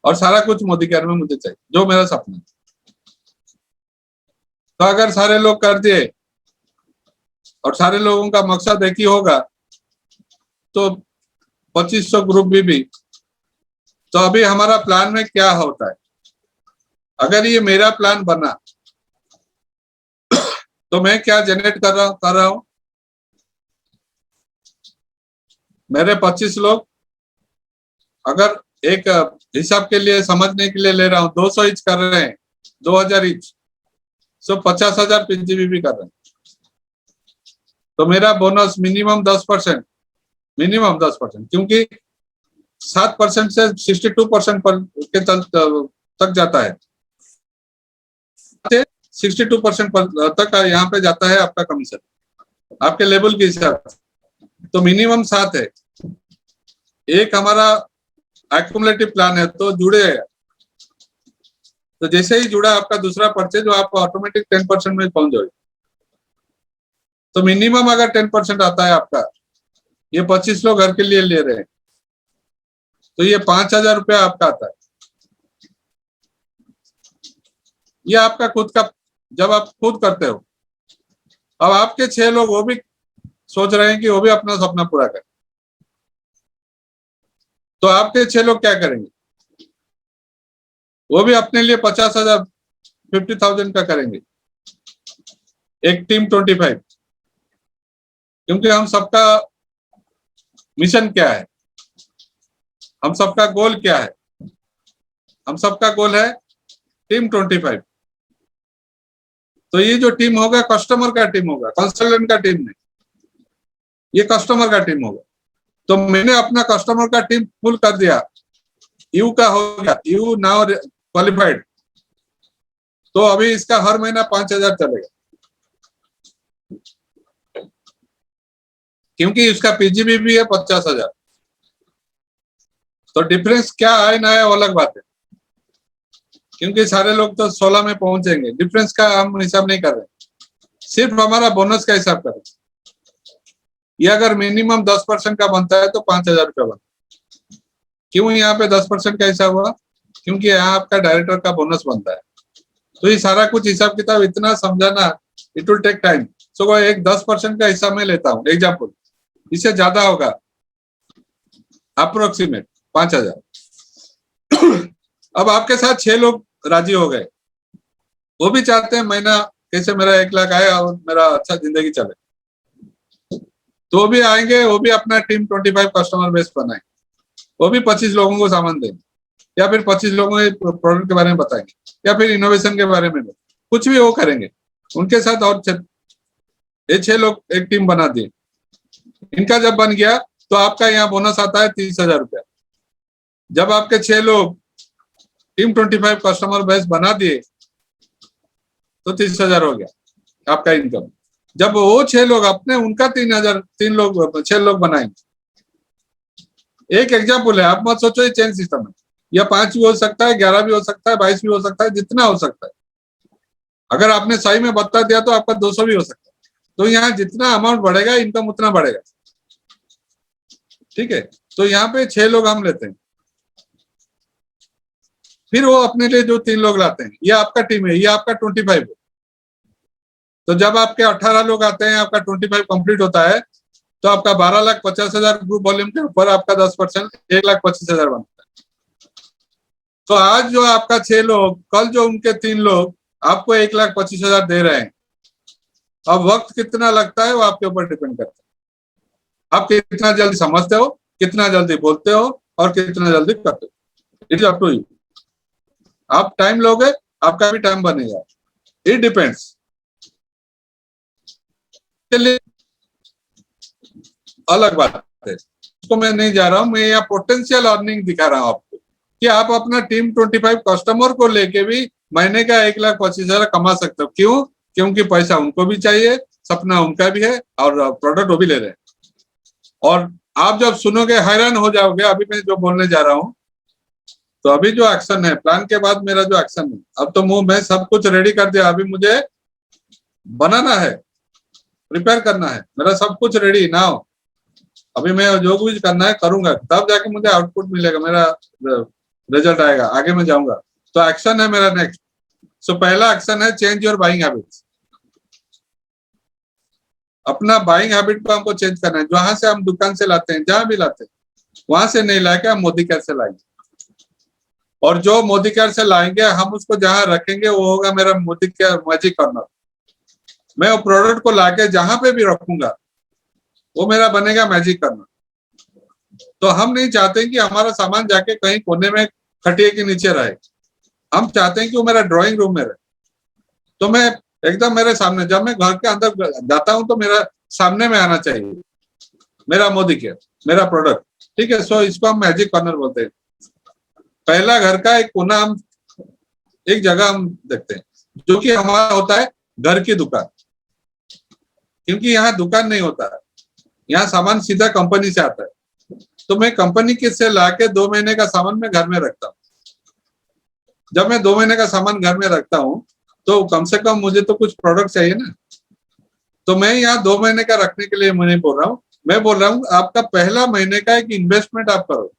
और सारा कुछ मोदी केयर में मुझे चाहिए, जो मेरा सपना है। तो अगर सारे लोग कर दिए और सारे लोगों का मकसद एक ही होगा तो 2500 ग्रुप भी। तो अभी हमारा प्लान में क्या होता है, अगर ये मेरा प्लान बना तो मैं क्या जनरेट कर रहा हूं, मेरे 25 लोग अगर एक हिसाब के लिए समझने के लिए ले रहा हूं, 200 ईच कर रहे हैं, 2000 ईच, सो 50,000 पीजीबीबी कर रहे हैं। तो मेरा बोनस मिनिमम 10%, मिनिमम 10%, क्योंकि 7% से 62% पर के तक जाता है, 62% तक यहाँ पे जाता है आपका कमीशन, आपके लेवल के हिसाब से। तो मिनिमम 7 है। एक हमारा एक्युमुलेटिव प्लान है तो जुड़ेगा, तो जैसे ही जुड़ा आपका दूसरा परचेज, आप ऑटोमेटिक 10% में पहुंच जाओगे। तो मिनिमम अगर 10% आता है आपका, ये 25 लोग घर के लिए ले रहे हैं, तो ये 5,000 रुपया आपका आता है। ये आपका खुद का, जब आप खुद करते हो। अब आपके 6 लोग वो भी सोच रहे हैं कि वो भी अपना सपना पूरा करें, तो आपके 6 लोग क्या करेंगे, वो भी अपने लिए 50,000, 50,000 का करेंगे, एक टीम 25। क्योंकि हम सबका मिशन क्या है, हम सबका गोल क्या है, हम सबका गोल है टीम 25। तो ये जो टीम होगा कस्टमर का टीम होगा, कंसल्टेंट का टीम नहीं, ये कस्टमर का टीम होगा। तो मैंने अपना कस्टमर का टीम फुल कर दिया, यू का हो गया, यू नाउ क्वालिफाइड। तो अभी इसका हर महीना 5,000 चलेगा, क्योंकि इसका पीजीबी भी है 50,000। तो डिफरेंस क्या आए ना आए वो अलग बात है, क्योंकि सारे लोग तो 16 में पहुंचेंगे। डिफरेंस का हम हिसाब नहीं कर रहे, सिर्फ हमारा बोनस का हिसाब कर रहे हैं। ये अगर मिनिमम 10% का बनता है तो 5,000 रुपया बनता है। क्यों यहाँ पे 10% का हिसाब हुआ? क्योंकि यहाँ आपका डायरेक्टर का बोनस बनता है। तो ये सारा कुछ हिसाब किताब इतना समझाना, इट विल टेक टाइम। सो एक 10% का हिस्सा मैं लेता हूँ, एग्जाम्पल, इससे ज्यादा होगा, अप्रोक्सीमेट 5,000। अब आपके साथ 6 लोग राजी हो गए, वो भी चाहते हैं महीना कैसे मेरा 1,00,000 आए और मेरा अच्छा जिंदगी चले, तो वो भी आएंगे, वो भी अपना टीम 25 कस्टमर बेस बनाए, वो भी 25 लोगों को सामान देंगे, या फिर 25 लोगों को प्रोडक्ट के बारे में बताएंगे, या फिर इनोवेशन के बारे में कुछ भी वो करेंगे उनके साथ। और ये 6 लोग एक टीम बना दिए, इनका जब बन गया तो आपका यहाँ बोनस आता है 30,000 रुपया। जब आपके 6 लोग टीम 25 कस्टमर बेस बना दिए तो 30,000 हो गया आपका इनकम। जब वो 6 लोग अपने उनका 6 लोग बनाएंगे। एक एग्जाम्पल है, आप मत सोचो ये चेन सिस्टम है, या 5 भी हो सकता है, 11 भी हो सकता है, 22 भी हो सकता है, जितना हो सकता है। अगर आपने सही में बता दिया तो आपका 200 भी हो सकता है। तो यहाँ जितना अमाउंट बढ़ेगा इनकम उतना बढ़ेगा, ठीक है। तो यहाँ पे 6 लोग हम लेते हैं, फिर वो अपने लिए जो 3 लोग लाते हैं, ये आपका टीम है, ये आपका 25 है। तो जब आपके 18 लोग आते हैं, आपका 25 कंप्लीट होता है, तो आपका 12,50,000 ग्रुप वॉल्यूम के ऊपर आपका 10% 1,25,000 बनता है। तो आज जो आपका 6 लोग, कल जो उनके 3 लोग आपको 1,25,000 दे रहे हैं। अब वक्त कितना लगता है वो आपके ऊपर डिपेंड करता है, आप कितना जल्दी समझते हो, कितना जल्दी बोलते हो और कितना जल्दी करते हो, it is up to you. आप टाइम लोगे, आपका भी टाइम बनेगा। It depends. चलिए अलग बात है, उसको मैं नहीं जा रहा हूं। मैं यहाँ पोटेंशियल अर्निंग दिखा रहा हूं आपको कि आप अपना टीम 25 कस्टमर को लेके भी महीने का 1,25,000 कमा सकते हो। क्यों? क्योंकि पैसा उनको भी चाहिए, सपना उनका भी है, और प्रोडक्ट वो भी ले रहे हैं। और आप जब सुनोगे हैरान हो जाओगे। अभी मैं जो बोलने जा रहा हूँ, तो अभी जो एक्शन है, प्लान के बाद मेरा जो एक्शन है, अब तो मैं सब कुछ रेडी कर दिया। अभी मुझे बनाना है, प्रिपेयर करना है, मेरा सब कुछ रेडी नाउ। अभी मैं जो कुछ करना है करूंगा, तब जाके मुझे आउटपुट मिलेगा, मेरा रिजल्ट आएगा, आगे मैं जाऊंगा। तो एक्शन है मेरा नेक्स्ट। सो पहला एक्शन है चेंज योर बाइंग हैबिट्स। अपना बाइंग हैबिट को हमको चेंज करना है। जहां से हम दुकान से लाते हैं, जहां भी लाते हैं, वहां से नहीं लाके हम मोदी केयर से लाएंगे। और जो मोदी केयर से लाएंगे, हम उसको जहां रखेंगे वो होगा मेरा मोदी केयर मैजिक कॉर्नर। मैं वो प्रोडक्ट को लाके जहां पे भी रखूंगा, वो मेरा बनेगा मैजिक कॉर्नर। तो हम नहीं चाहते कि हमारा सामान जाके कहीं कोने में खटिया के नीचे रहे। हम चाहते हैं कि वो मेरा ड्राइंग रूम में रहे। तो मैं एकदम मेरे सामने, जब मैं घर के अंदर जाता हूं तो मेरा सामने में आना चाहिए मेरा मोदी केयर, मेरा प्रोडक्ट। ठीक है, सो इसको हम मैजिक कॉर्नर बोलते हैं। पहला घर का एक कोना, हम एक जगह हम देखते हैं, जो कि हमारा होता है घर की दुकान। क्योंकि यहाँ दुकान नहीं होता है, यहाँ सामान सीधा कंपनी से आता है। तो मैं कंपनी के से लाके 2 महीने का सामान मैं घर में रखता हूँ। जब मैं 2 महीने का सामान घर में रखता हूँ, तो कम से कम मुझे तो कुछ प्रोडक्ट चाहिए ना। तो मैं यहाँ 2 महीने का रखने के लिए मैं नहीं बोल रहा हूँ, मैं बोल रहा हूँ आपका पहला महीने का एक इन्वेस्टमेंट आप करो।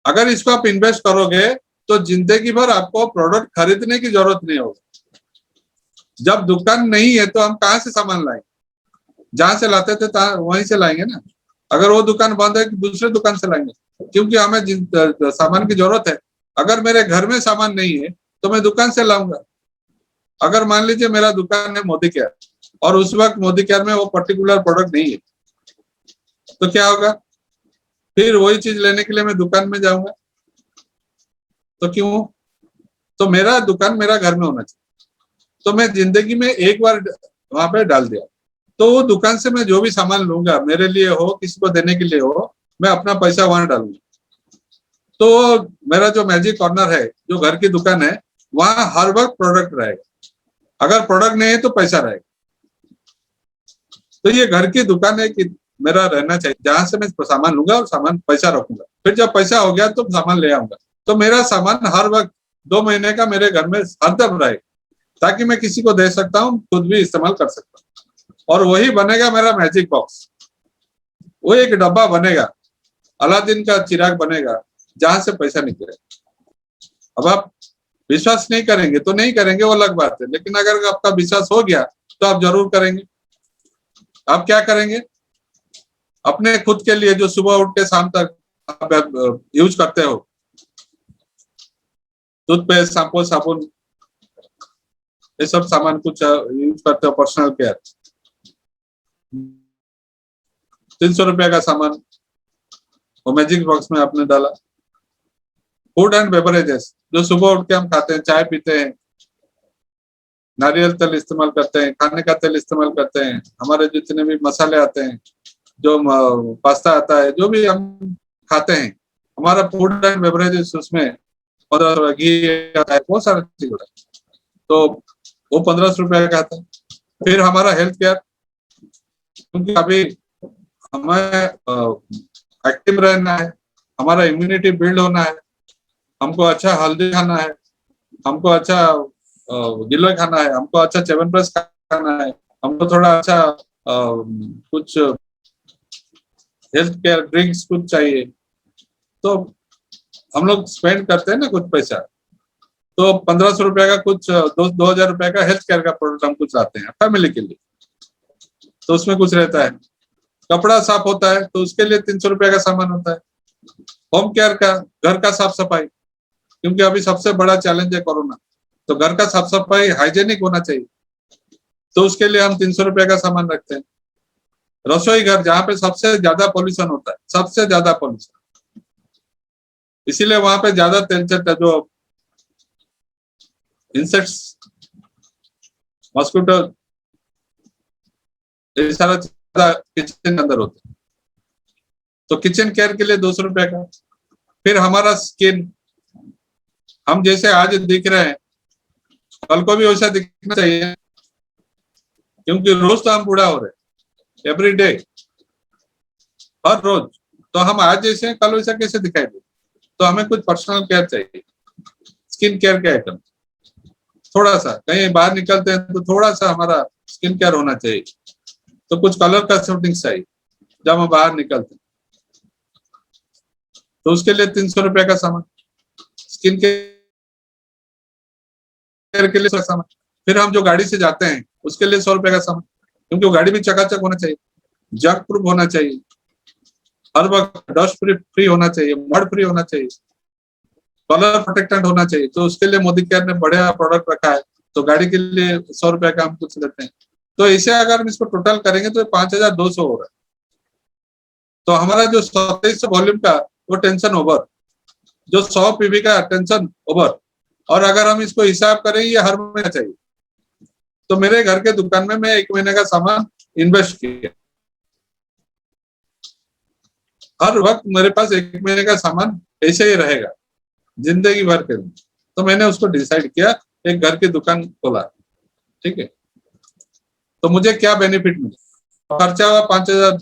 अगर इसको आप इन्वेस्ट करोगे तो जिंदगी भर आपको प्रोडक्ट खरीदने की जरूरत नहीं होगी। जब दुकान नहीं है तो हम कहाँ से सामान लाएंगे? जहां से लाते थे वहीं से लाएंगे ना। अगर वो दुकान बंद है, दूसरे दुकान से लाएंगे, क्योंकि हमें जिन सामान की जरूरत है। अगर मेरे घर में सामान नहीं है तो मैं दुकान से लाऊंगा। अगर मान लीजिए मेरा दुकान है मोदी केयर, और उस वक्त मोदी केयर में वो पर्टिकुलर प्रोडक्ट नहीं है, तो क्या होगा? फिर वही चीज लेने के लिए मैं दुकान में जाऊंगा। तो क्यों? तो मेरा दुकान मेरा घर में होना चाहिए। तो मैं जिंदगी में एक बार वहां पे डाल दिया, तो वो दुकान से मैं जो भी सामान लूंगा, मेरे लिए हो, किसी को देने के लिए हो, मैं अपना पैसा वहां डालूंगा। तो मेरा जो मैजिक कॉर्नर है, जो घर की दुकान है, वहां हर वक्त प्रोडक्ट रहेगा। अगर प्रोडक्ट नहीं है तो पैसा रहेगा। तो ये घर की दुकान है कि मेरा रहना चाहिए, जहां से मैं सामान लूंगा और सामान पैसा रखूंगा। फिर जब पैसा हो गया तो सामान ले आऊंगा। तो मेरा सामान हर वक्त 2 महीने का मेरे घर में हरदम रहे, ताकि मैं किसी को दे सकता हूँ, खुद भी इस्तेमाल कर सकता हूँ। और वही बनेगा मेरा मैजिक बॉक्स। वो एक डब्बा बनेगा, अलादीन का चिराग बनेगा, जहां से पैसा निकले। अब आप विश्वास नहीं करेंगे तो नहीं करेंगे, वो अलग बात है। लेकिन अगर आपका विश्वास हो गया तो आप जरूर करेंगे। आप क्या करेंगे? अपने खुद के लिए, जो सुबह उठ के शाम तक आप यूज करते हो, टूथपेस्ट, शैम्पू, साबुन, ये सब सामान कुछ यूज करते हो, पर्सनल केयर, 300 रुपया का सामान वो मैजिक बॉक्स में आपने डाला। फूड एंड बेवरेजेस, जो सुबह उठ के हम खाते हैं, चाय पीते हैं, नारियल तेल इस्तेमाल करते हैं, खाने का तेल इस्तेमाल करते हैं, हमारे जितने भी मसाले आते हैं, जो पास्ता आता है, जो भी हम खाते हैं, हमारा फूड एंड बेवरेजेस, उसमें 15 घी आता है, बहुत सारा चीज होता है। तो वो 1500 रुपया का आता है। फिर हमारा हेल्थ केयर, क्योंकि अभी हमें एक्टिव रहना है, हमारा इम्यूनिटी बिल्ड होना है, हमको अच्छा हल्दी खाना है, हमको अच्छा गिलोय खाना है, हमको अच्छा च्यवनप्राश खाना है, हमको थोड़ा अच्छा कुछ हेल्थ केयर ड्रिंक्स कुछ चाहिए। तो हम लोग स्पेंड करते हैं ना कुछ पैसा। तो 1500 रुपया का कुछ 2000 रुपया का हेल्थ केयर का प्रोडक्ट हम कुछ लाते हैं फैमिली के लिए, तो उसमें कुछ रहता है। कपड़ा साफ होता है तो उसके लिए 300 रुपया का सामान होता है। होम केयर का, घर का साफ सफाई, क्योंकि अभी सबसे बड़ा चैलेंज है कोरोना, तो घर का साफ सफाई हाइजेनिक होना चाहिए, तो उसके लिए हम 300 रुपया का सामान रखते हैं। रसोई घर, जहाँ पे सबसे ज्यादा पॉल्यूशन होता है, सबसे ज्यादा पॉल्यूशन, इसीलिए वहां पे ज्यादा टेंशन था, जो इंसेक्ट्स, मॉस्किटो, ये सारा किचन के अंदर होता है। तो किचन केयर के लिए 200 रुपए का। फिर हमारा स्किन, हम जैसे आज दिख रहे हैं कल को भी वैसा दिखना चाहिए, क्योंकि रोज तो हम बूढ़ा हो रहे, एवरी डे, हर रोज। तो हम आज जैसे हैं कल वैसा कैसे दिखाई दे? तो हमें कुछ पर्सनल केयर चाहिए, स्किन केयर के आइटम। थोड़ा सा कहीं बाहर निकलते हैं तो थोड़ा सा हमारा स्किन केयर होना चाहिए। तो कुछ कलर कॉस्मेटिक्स चाहिए जब हम बाहर निकलते हैं, तो उसके लिए 300 रुपए का सामान, स्किन केयर के लिए सामान। फिर हम जो गाड़ी से जाते हैं उसके लिए 100 रुपए का सामान, क्योंकि वो गाड़ी भी चकाचक होना चाहिए, जंग प्रूफ होना चाहिए, हर वक्त डस्ट फ्री होना चाहिए, मड फ्री होना चाहिए, कलर प्रोटेक्टेंट होना चाहिए। तो उसके लिए मोदी केयर ने बढ़िया प्रोडक्ट रखा है। तो गाड़ी के लिए 100 रुपए का हम कुछ लेते हैं। तो इसे अगर हम इसको टोटल करेंगे तो 5200 हो रहा है। तो हमारा जो 2700 वॉल्यूम का वो टेंशन ओवर, जो 100 पीवी का टेंशन ओवर। और अगर हम इसको हिसाब करें, ये हर महीने चाहिए। तो मेरे घर के दुकान में मैं 1 महीने का सामान इन्वेस्ट किया, हर वक्त मेरे पास 1 महीने का सामान ऐसे ही रहेगा जिंदगी भर के लिए। तो मैंने उसको डिसाइड किया, एक घर की दुकान खोला, ठीक है। तो मुझे क्या बेनिफिट मिला? खर्चा हुआ 5000।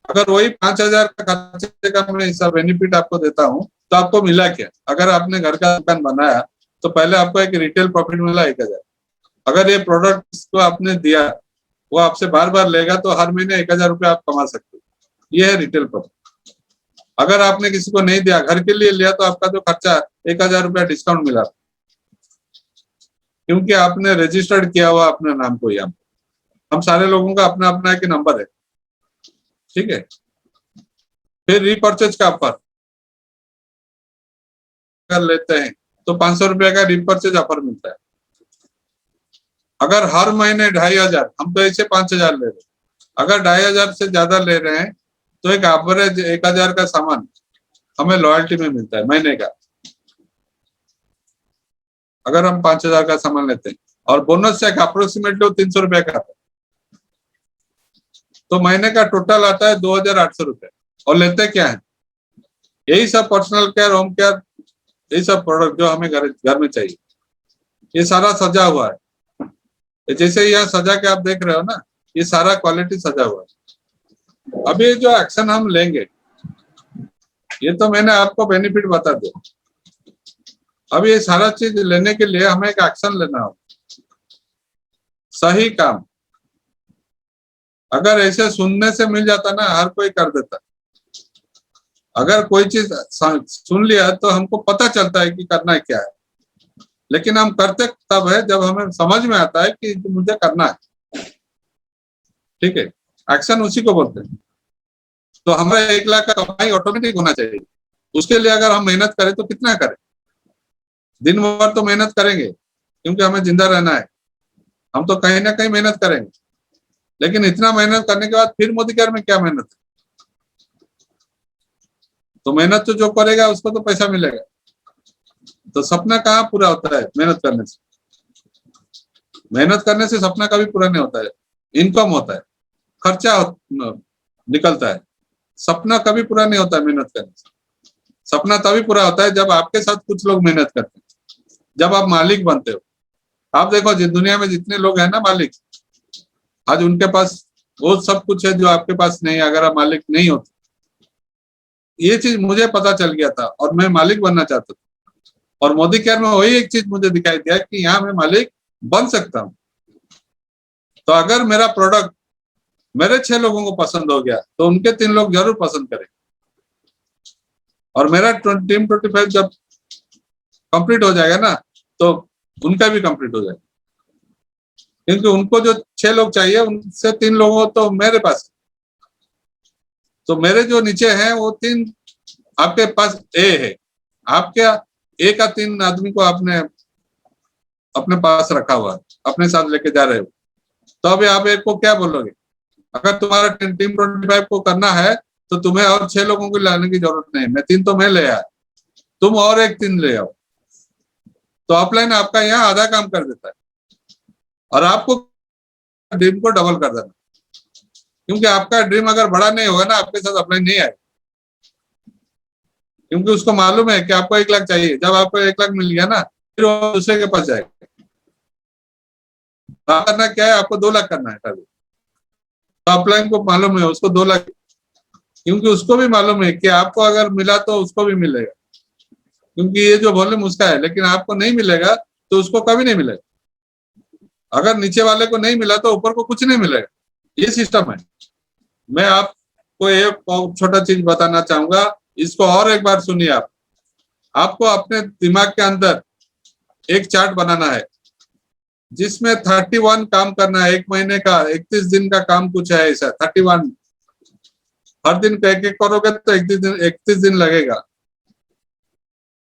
अगर वही 5000 का खर्चे का मैं हिस्सा बेनिफिट आपको देता हूँ, तो आपको मिला क्या? अगर आपने घर का दुकान बनाया तो पहले आपको एक रिटेल प्रॉफिट मिला 1000। अगर ये प्रोडक्ट को आपने दिया, वो आपसे बार बार लेगा, तो हर महीने 1000 रुपये आप कमा सकते हो। ये है रिटेल प्रॉफिट। अगर आपने किसी को नहीं दिया, घर के लिए लिया, तो आपका जो खर्चा 1000 रुपया डिस्काउंट मिला, क्योंकि आपने रजिस्टर्ड किया हुआ अपने नाम को। यहाँ हम सारे लोगों का अपना अपना एक नंबर है, ठीक है। फिर रीपर्चेज का ऑफर कर लेते हैं तो 500 रुपए का रीपर्चेज ऑफर मिलता है। अगर हर महीने 2500, हम तो ऐसे 5000 ले रहे हैं, अगर 2500 से ज्यादा ले रहे हैं तो एक एवरेज 1000 का सामान हमें लॉयल्टी में मिलता है महीने का, अगर हम 5000 का सामान लेते हैं। और बोनस चेक अप्रोक्सीमेटली 300 रुपए का आता है। तो महीने का टोटल आता है 2800 रुपए। और लेते क्या है? यही सब पर्सनल केयर, होम केयर, यही सब प्रोडक्ट जो हमें घर में चाहिए। ये सारा सजा हुआ है, जैसे यहाँ सजा के आप देख रहे हो ना, ये सारा क्वालिटी सजा हुआ है। अभी जो एक्शन हम लेंगे, ये तो मैंने आपको बेनिफिट बता दिया। अब ये सारा चीज लेने के लिए हमें एक एक्शन लेना होगा, सही काम। अगर ऐसे सुनने से मिल जाता ना, हर कोई कर देता। अगर कोई चीज सुन लिया तो हमको पता चलता है कि करना है क्या है, लेकिन हम करते तब है जब हमें समझ में आता है कि मुझे करना है, ठीक है। एक्शन उसी को बोलते हैं। तो हमें 1 लाख का कमाई ऑटोमेटिक होना चाहिए। उसके लिए अगर हम मेहनत करें तो कितना करें? दिन भर तो मेहनत करेंगे, क्योंकि हमें जिंदा रहना है। हम तो कहीं ना कहीं मेहनत करेंगे, लेकिन इतना मेहनत करने के बाद फिर मोदी केयर में क्या मेहनत है? तो मेहनत तो जो करेगा उसको तो पैसा मिलेगा। तो सपना कहाँ पूरा होता है? मेहनत करने से। मेहनत करने से सपना कभी पूरा नहीं होता है। इनकम होता है, खर्चा निकलता है, सपना कभी पूरा नहीं होता है मेहनत करने से। सपना तभी पूरा होता है जब आपके साथ कुछ लोग मेहनत करते हैं, जब आप मालिक बनते हो। आप देखो दुनिया में जितने लोग हैं ना मालिक, आज उनके पास वो सब कुछ है जो आपके पास नहीं है, अगर आप मालिक नहीं होते। ये चीज मुझे पता चल गया था और मैं मालिक बनना चाहता था। और मोदी केयर में वही एक चीज मुझे दिखाई दिया कि यहाँ मैं मालिक बन सकता हूँ। तो अगर मेरा प्रोडक्ट मेरे 6 लोगों को पसंद हो गया तो उनके 3 लोग जरूर पसंद करेंगे। और मेरा टीम 25 जब कंप्लीट हो जाएगा ना, तो उनका भी कंप्लीट हो जाएगा, क्योंकि उनको जो 6 लोग चाहिए उनसे 3 लोगों तो मेरे पास। तो मेरे जो नीचे हैं वो 3 आपके पास ए है, आपके ए का 3 आदमी को आपने अपने पास रखा हुआ है, अपने साथ लेके जा रहे हो। तो अभी आप एक को क्या बोलोगे? अगर तुम्हारा टीम 25 को करना है तो तुम्हें और 6 लोगों को लाने की जरूरत नहीं, मैं 3 तो मैं ले आया, तुम और एक 3 ले आओ। तो ऑफलाइन आपका यहाँ आधा काम कर देता है और आपको ड्रीम को डबल कर देना, क्योंकि आपका ड्रीम अगर बड़ा नहीं होगा ना, आपके साथ ऑफलाइन नहीं आएगा, क्योंकि उसको मालूम है कि आपको 1 लाख चाहिए। जब आपको 1 लाख मिल गया ना, फिर वो दूसरे के पास जाएगा। करना क्या है, आपको 2 लाख करना है टारगेट। तो ऑफलाइन को मालूम है उसको 2 लाख, क्योंकि उसको भी मालूम है कि आपको अगर मिला तो उसको भी मिलेगा, क्योंकि ये जो वॉल्यूम उसका है, लेकिन आपको नहीं मिलेगा तो उसको कभी नहीं मिलेगा। अगर नीचे वाले को नहीं मिला तो ऊपर को कुछ नहीं मिलेगा, ये सिस्टम है। मैं आपको एक छोटा चीज बताना चाहूंगा, इसको और एक बार सुनिए आप। आपको अपने दिमाग के अंदर एक चार्ट बनाना है जिसमें 31 काम करना है, 1 महीने का 31 दिन का काम कुछ है ऐसा 31। हर दिन एक एक करोगे तो 31 दिन लगेगा।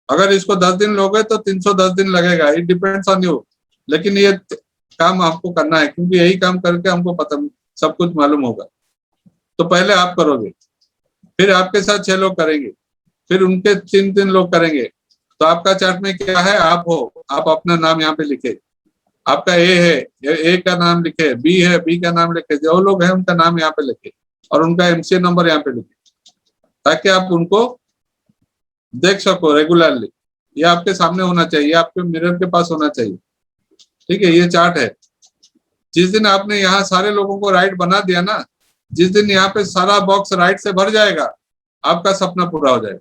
अगर इसको 10 दिन लोगे तो 310 दिन लगेगा, इट डिपेंड्स ऑन यू। लेकिन ये काम आपको करना है, क्योंकि यही काम करके हमको पता सब कुछ मालूम होगा। तो पहले आप करोगे, फिर आपके साथ 6 लोग करेंगे, फिर उनके 3 लोग करेंगे। तो आपका चार्ट में क्या है, आप हो, आप अपना नाम यहाँ पे लिखे। आपका ए है, ए का नाम लिखे, बी है, बी का नाम लिखे, जो लोग हैं उनका नाम यहाँ पे लिखे और उनका एमसीए नंबर यहाँ पे लिखे, ताकि आप उनको देख सको रेगुलरली। ये आपके सामने होना चाहिए, आपके मिरर के पास होना चाहिए। ठीक है, ये चार्ट है। जिस दिन आपने यहाँ सारे लोगों को राइट बना दिया ना, जिस दिन यहाँ पे सारा बॉक्स राइट से भर जाएगा, आपका सपना पूरा हो जाएगा।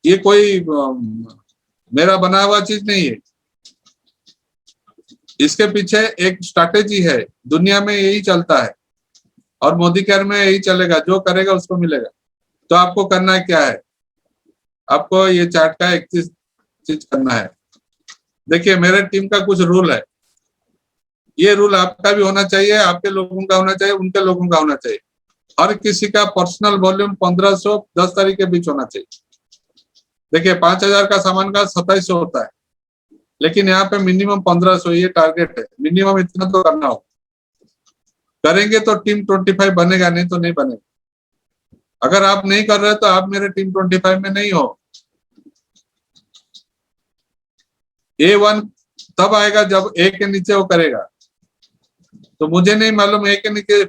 ये कोई मेरा बना हुआ चीज नहीं है, इसके पीछे एक स्ट्रैटेजी है। दुनिया में यही चलता है और मोदी केयर में यही चलेगा, जो करेगा उसको मिलेगा। तो आपको करना है क्या है, आपको ये चार्ट का 31 चीज करना है। देखिए, मेरे टीम का कुछ रूल है, ये रूल आपका भी होना चाहिए, आपके लोगों का होना चाहिए, उनके लोगों का होना चाहिए। हर किसी का पर्सनल वॉल्यूम 1500 10 तारीख के बीच होना चाहिए। देखिए, 5000 का सामान का 2700 होता है, लेकिन यहाँ पे मिनिमम 1500 ये टारगेट है। मिनिमम इतना तो करना हो, करेंगे तो टीम 25 बनेगा, नहीं तो नहीं बनेगा। अगर आप नहीं कर रहे तो आप मेरे टीम 25 में नहीं हो। A1 तब आएगा जब A के नीचे वो करेगा। तो मुझे नहीं मालूम A के नीचे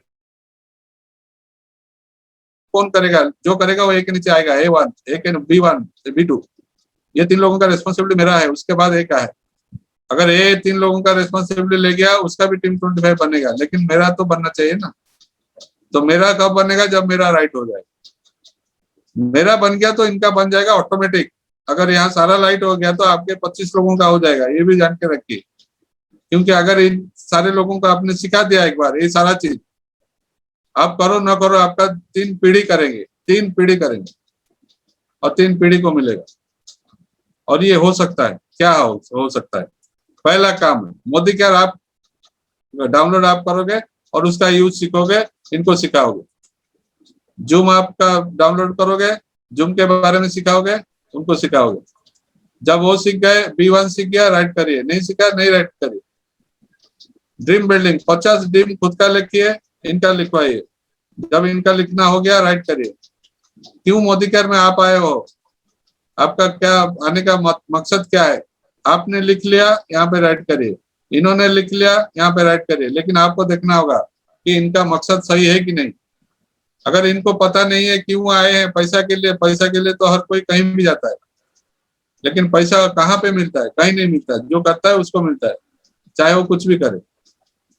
कौन करेगा, जो करेगा वो A के नीचे आएगा। A1, B1, B2, ये 3 लोगों का रिस्पॉन्सिबिलिटी मेरा है, उसके बाद A का है। अगर A 3 लोगों का रिस्पॉन्सिबिलिटी ले गया, उसका भी टीम 25 बनेगा, लेकिन मेरा तो बनना चाहिए ना। तो मेरा कब बनेगा, जब मेरा राइट हो जाएगा। मेरा बन गया तो इनका बन जाएगा ऑटोमेटिक। अगर यहाँ सारा लाइट हो गया तो आपके 25 लोगों का हो जाएगा, ये भी जान के रखिए। क्योंकि अगर इन सारे लोगों को आपने सिखा दिया एक बार, ये सारा चीज आप करो ना करो, आपका 3 पीढ़ी करेंगे, 3 पीढ़ी करेंगे और 3 पीढ़ी को मिलेगा। और ये हो सकता है, क्या हो सकता है। पहला काम है मोदी केयर, आप डाउनलोड आप करोगे और उसका यूज सीखोगे, इनको सिखाओगे। जूम आपका डाउनलोड करोगे, जूम के बारे में सिखाओगे, उनको सिखाओगे। जब वो सीख गए, B1 सीख गया, राइट करिए, नहीं सीखा नहीं राइट करिए। ड्रीम बिल्डिंग 50 ड्रीम खुद का लिखिए, इनका लिखवाइए। जब इनका लिखना हो गया, राइट करिए। क्यों मोदी केयर में आप आए हो, आपका क्या आने का मकसद क्या है, आपने लिख लिया, यहाँ पे राइट करिए। इन्होंने लिख लिया, यहाँ पे राइट करिए। लेकिन आपको देखना होगा कि इनका मकसद सही है कि नहीं। अगर इनको पता नहीं है क्यों आए हैं, पैसा के लिए तो हर कोई कहीं भी जाता है, लेकिन पैसा कहाँ पे मिलता है, कहीं नहीं मिलता है। जो करता है उसको मिलता है, चाहे वो कुछ भी करे।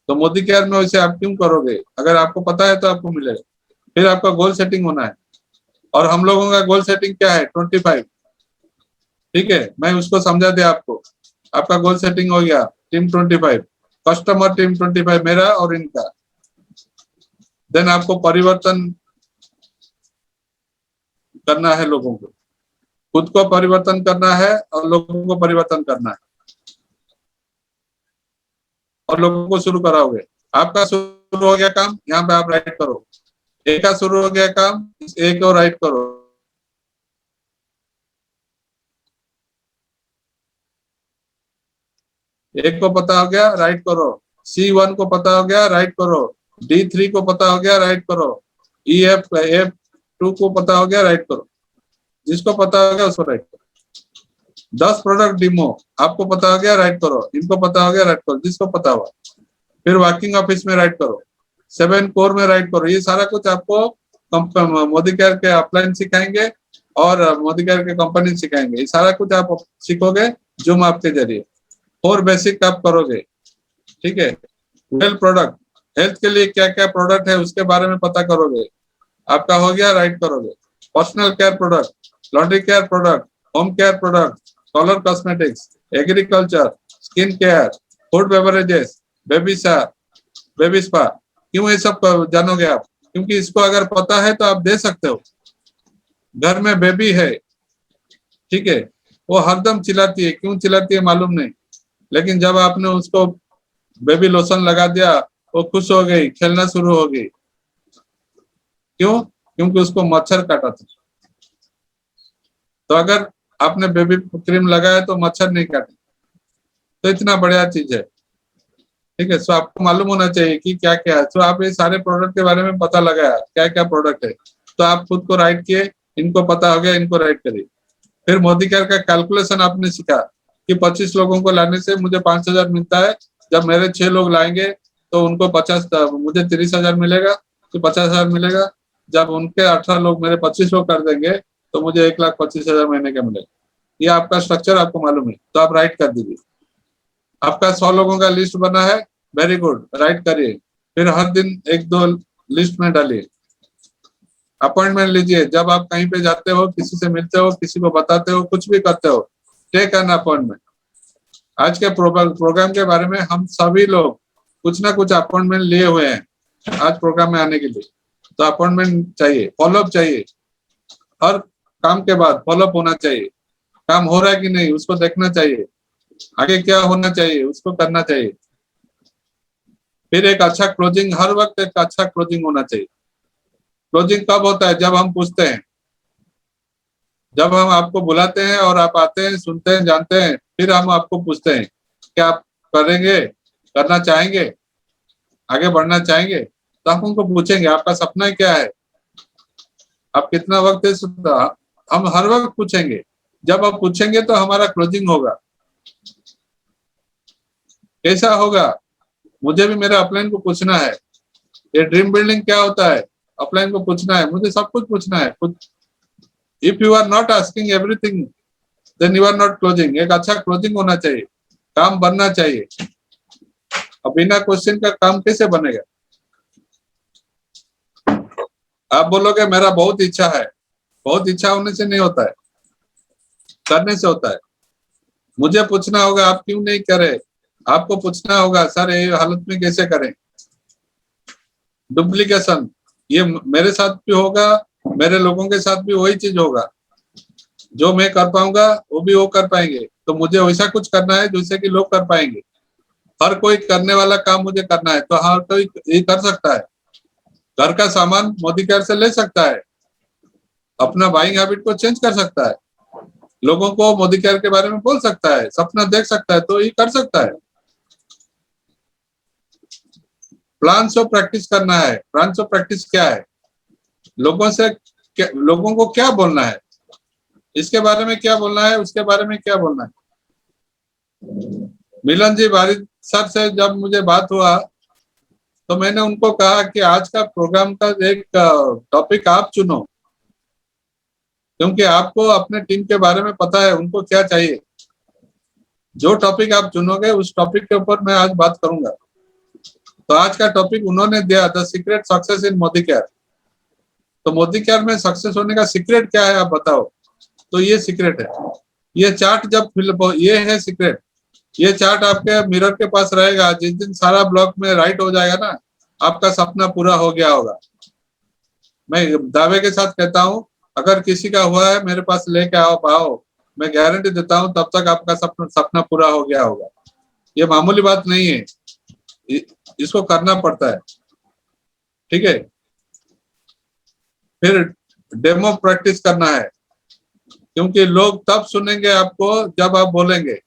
तो मोदी केयर में वैसे आप क्यों करोगे, अगर आपको पता है तो आपको मिलेगा। फिर आपका गोल सेटिंग होना है, और हम लोगों का गोल सेटिंग क्या है, 25। ठीक है, मैं उसको समझा दिया आपको। आपका गोल सेटिंग हो गया, टीम 25, कस्टमर टीम 25 मेरा और इनका। देन आपको परिवर्तन करना है, लोगों को, खुद को परिवर्तन करना है और लोगों को परिवर्तन करना है, और लोगों को शुरू कराओगे। आपका शुरू हो गया काम, यहाँ पे आप राइट करो। एक का शुरू हो गया काम, एक और राइट करो। एक को पता हो गया, राइट करो। C1 को पता हो गया, राइट करो। D3 को पता हो गया, राइट करो। EF2 को पता हो गया, राइट करो। जिसको पता हो गया उसको राइट करो। 10 प्रोडक्ट डिमो आपको पता हो गया, राइट करो। इनको पता हो गया, राइट करो, जिसको पता हुआ। फिर वर्किंग ऑफिस में राइट करो, 7 कोर में राइट करो। ये सारा कुछ आपको मोदी केयर के अपलाइन सिखाएंगे और मोदी केयर के कंपनी सिखाएंगे। ये सारा कुछ आप सीखोगे जूम ऐप के जरिए। 4 बेसिक आप करोगे, ठीक है। वेल प्रोडक्ट, हेल्थ के लिए क्या क्या प्रोडक्ट है उसके बारे में पता करोगे, आपका हो गया, राइट करोगे। Personal care product, laundry care product, home care product, colour cosmetics, agriculture, skin care, food beverages, baby spa. क्यों ये सब जानोगे आप? क्योंकि इसको अगर पता है तो आप दे सकते हो। घर में बेबी है, ठीक है, वो हरदम चिल्लाती है, क्यों चिल्लाती है मालूम नहीं, लेकिन जब आपने उसको बेबी लोशन लगा दिया वो खुश हो गई, खेलना शुरू हो गई। क्यों? क्योंकि उसको मच्छर काटा था। तो अगर आपने बेबी क्रीम लगाया तो मच्छर नहीं काटे। तो इतना बढ़िया चीज है, ठीक है। सो आपको मालूम होना चाहिए कि क्या क्या है। सो आप ये सारे प्रोडक्ट के बारे में पता लगाया क्या क्या प्रोडक्ट है, तो आप खुद को राइट किए, इनको पता हो गया, इनको राइट करिए। फिर मोदी केयर का कैलकुलेशन आपने सीखा कि 25 लोगों को लाने से मुझे 5,000 मिलता है। जब मेरे 6 लोग लाएंगे तो उनको 50, मुझे 30,000 मिलेगा, तो 50,000 मिलेगा। जब उनके 18 लोग मेरे 25 लोग कर देंगे तो मुझे 1,25,000 महीने का मिलेगा। ये आपका स्ट्रक्चर आपको मालूम है, तो आप राइट कर दीजिए। आपका 100 लोगों का लिस्ट बना है, वेरी गुड, राइट करिए। फिर हर दिन 1-2 लिस्ट में डालिए। अपॉइंटमेंट लीजिए। जब आप कहीं पे जाते हो, किसी से मिलते हो, किसी को बताते हो, कुछ भी करते हो, टेक एन अपॉइंटमेंट। आज के प्रोग्राम के बारे में हम सभी लोग कुछ ना कुछ अपॉइंटमेंट लिए हुए हैं आज प्रोग्राम में आने के लिए। तो अपॉइंटमेंट चाहिए, फॉलोअप चाहिए। हर काम के बाद फॉलोअप होना चाहिए। काम हो रहा है कि नहीं उसको देखना चाहिए, आगे क्या होना चाहिए उसको करना चाहिए। फिर एक अच्छा क्लोजिंग, हर वक्त एक अच्छा क्लोजिंग होना चाहिए। क्लोजिंग कब होता है? जब हम पूछते हैं, जब हम आपको बुलाते हैं और आप आते हैं, सुनते हैं, जानते हैं, फिर हम आपको पूछते हैं क्या आप करेंगे, करना चाहेंगे, आगे बढ़ना चाहेंगे। तो हम उनको पूछेंगे आपका सपना क्या है, आप कितना वक्त है, हम हर वक्त पूछेंगे। जब आप पूछेंगे तो हमारा क्लोजिंग होगा। कैसा होगा? मुझे भी मेरे अपलाइन को पूछना है, ये ड्रीम बिल्डिंग क्या होता है, अपलाइन को पूछना है, मुझे सब कुछ पूछना है। If you are not asking everything then you are not closing. एक अच्छा क्लोजिंग होना चाहिए, काम बनना चाहिए। अब बिना क्वेश्चन का काम कैसे बनेगा? आप बोलोगे मेरा बहुत इच्छा है, बहुत इच्छा होने से नहीं होता है, करने से होता है। मुझे पूछना होगा आप क्यों नहीं करे, आपको पूछना होगा सर ये हालत में कैसे करें। डुप्लीकेशन, ये मेरे साथ भी होगा, मेरे लोगों के साथ भी वही चीज होगा। जो मैं कर पाऊंगा वो भी वो कर पाएंगे। तो मुझे वैसा कुछ करना है जिससे कि लोग कर पाएंगे। हर कोई करने वाला काम मुझे करना है, तो हर कोई ये कर सकता है। घर का सामान मोदी केयर से ले सकता है, अपना बाइंग हैबिट को चेंज कर सकता है, लोगों को मोदी केयर के बारे में बोल सकता है, सपना देख सकता है, तो ये कर सकता है। प्लान्स ऑफ प्रैक्टिस करना है। प्लान्स ऑफ प्रैक्टिस क्या है? लोगों को क्या बोलना है, इसके बारे में क्या बोलना है, उसके बारे में क्या बोलना है। मिलन जी वारिद सर से जब मुझे बात हुआ तो मैंने उनको कहा कि आज का प्रोग्राम का एक टॉपिक आप चुनो, क्योंकि आपको अपने टीम के बारे में पता है उनको क्या चाहिए। जो टॉपिक आप चुनोगे उस टॉपिक के ऊपर मैं आज बात करूंगा। तो आज का टॉपिक उन्होंने दिया, the secret success in Modi care. तो मोदी केयर में सक्सेस होने का सीक्रेट क्या है आप बताओ। तो ये सीक्रेट है। ये चार्ट जब ये है सीक्रेट। ये चार्ट आपके मिरर के पास रहेगा। जिस दिन सारा ब्लॉक में राइट हो जाएगा ना, आपका सपना पूरा हो गया होगा। मैं दावे के साथ कहता हूँ, अगर किसी का हुआ है मेरे पास लेके आओ, मैं गारंटी देता हूँ तब तक आपका सपना पूरा हो गया होगा। ये मामूली बात नहीं है, इसको करना पड़ता है, ठीक है। फिर डेमो प्रैक्टिस करना है, क्योंकि लोग तब सुनेंगे आपको जब आप बोलेंगे,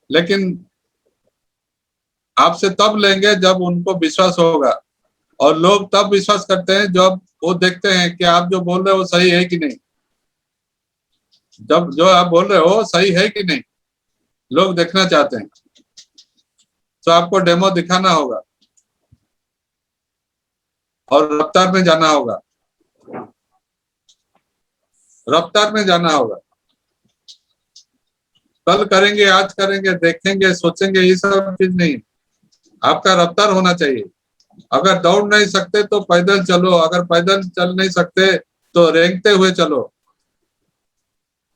लेकिन आपसे तब लेंगे जब उनको विश्वास होगा। और लोग तब विश्वास करते हैं जब वो देखते हैं कि आप जो बोल रहे हो सही है कि नहीं। जब जो आप बोल रहे हो सही है कि नहीं, लोग देखना चाहते हैं। तो आपको डेमो दिखाना होगा और रफ्तार में जाना होगा, रफ्तार में जाना होगा। कल करेंगे, आज करेंगे, देखेंगे, सोचेंगे, ये सब चीज नहीं। आपका रफ्तार होना चाहिए। अगर दौड़ नहीं सकते तो पैदल चलो, अगर पैदल चल नहीं सकते तो रेंगते हुए चलो,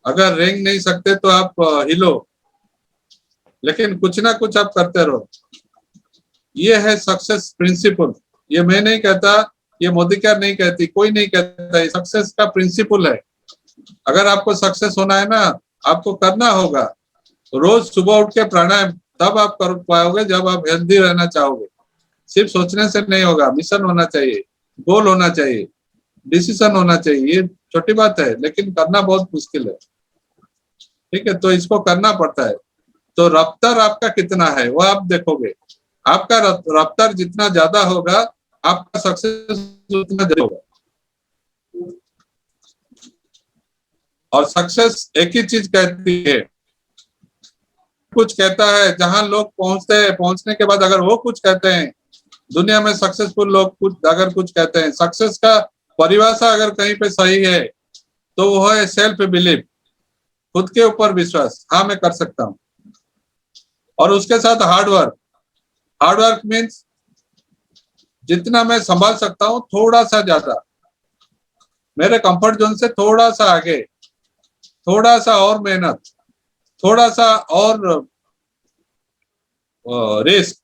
अगर रेंग नहीं सकते तो आप हिलो, लेकिन कुछ ना कुछ आप करते रहो। ये है सक्सेस प्रिंसिपल। ये मैं नहीं कहता, ये मोदी केयर नहीं कहती, कोई नहीं कहता, ये सक्सेस का प्रिंसिपल है। अगर आपको सक्सेस होना है ना, आपको करना होगा। रोज सुबह उठ के प्राणायाम तब आप कर पाओगे जब आप हेल्दी रहना चाहोगे। सिर्फ सोचने से नहीं होगा, मिशन होना चाहिए, गोल होना चाहिए, डिसीजन होना चाहिए। ये छोटी बात है, लेकिन करना बहुत मुश्किल है। ठीक है, तो इसको करना पड़ता है। तो रफ्तार आपका कितना है वो आप देखोगे। आपका रफ्तार जितना ज्यादा होगा, आपका सक्सेस उतना ज्यादा होगा। और सक्सेस एक ही चीज कहती है, कुछ कहता है। जहां लोग पहुंचते हैं, पहुंचने के बाद अगर वो कुछ कहते हैं, दुनिया में सक्सेसफुल लोग कुछ अगर कुछ कहते हैं, सक्सेस का परिभाषा अगर कहीं पे सही है तो वो है सेल्फ बिलीव, खुद के ऊपर विश्वास। हाँ, मैं कर सकता हूँ। और उसके साथ हार्डवर्क। हार्डवर्क मीन्स जितना मैं संभाल सकता हूँ, थोड़ा सा ज्यादा, मेरे कंफर्ट जोन से थोड़ा सा आगे, थोड़ा सा और मेहनत, थोड़ा सा और रिस्क,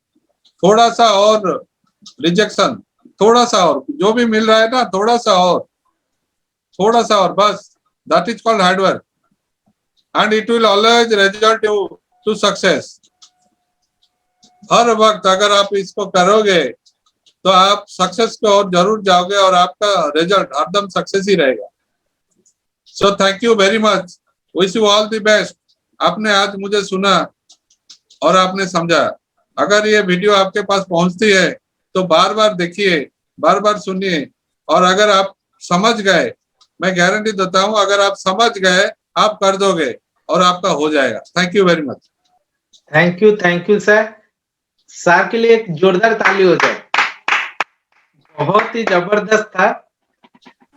थोड़ा सा और रिजेक्शन, थोड़ा सा और जो भी मिल रहा है ना, थोड़ा सा और, थोड़ा सा और, बस। That is called hard work and it will always result you to success. हर वक्त अगर आप इसको करोगे तो आप सक्सेस को और जरूर जाओगे और आपका रिजल्ट हरदम सक्सेस ही रहेगा। So thank you very much, wish you all the best. आपने आज मुझे सुना और आपने समझा। अगर ये वीडियो आपके पास पहुंचती है तो बार बार देखिए, बार बार सुनिए, और अगर आप समझ गए, मैं गारंटी देता हूं, अगर आप समझ गए आप कर दोगे और आपका हो जाएगा। Thank you very much. Thank you sir. Sir के लिए एक जोरदार ताली हो जाए। बहुत ही जबरदस्त था।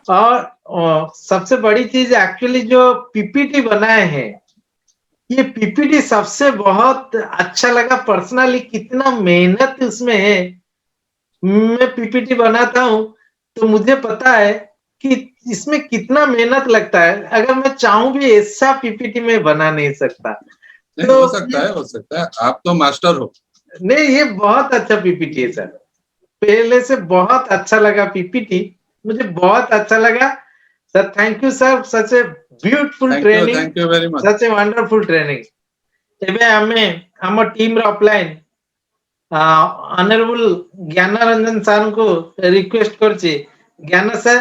और सबसे बड़ी चीज एक्चुअली जो पीपीटी बनाए हैं, ये पीपीटी सबसे बहुत अच्छा लगा पर्सनली। कितना मेहनत उसमें है। मैं पीपीटी बनाता हूँ तो मुझे पता है कि इसमें कितना मेहनत लगता है। अगर मैं चाहूं भी ऐसा पीपीटी में बना नहीं सकता। नहीं, हो सकता है, हो सकता है, आप तो मास्टर हो। नहीं, ये बहुत अच्छा पीपीटी है सर। पहले से बहुत अच्छा लगा पीपीटी, मुझे बहुत अच्छा लगा sir. Thank you sir, such a beautiful training, thank you very much. Such a wonderful training. एबे हम टीम रो अपलाइन ऑनरेबल ज्ञानारंजन सर को रिक्वेस्ट करছি। Gyan sir,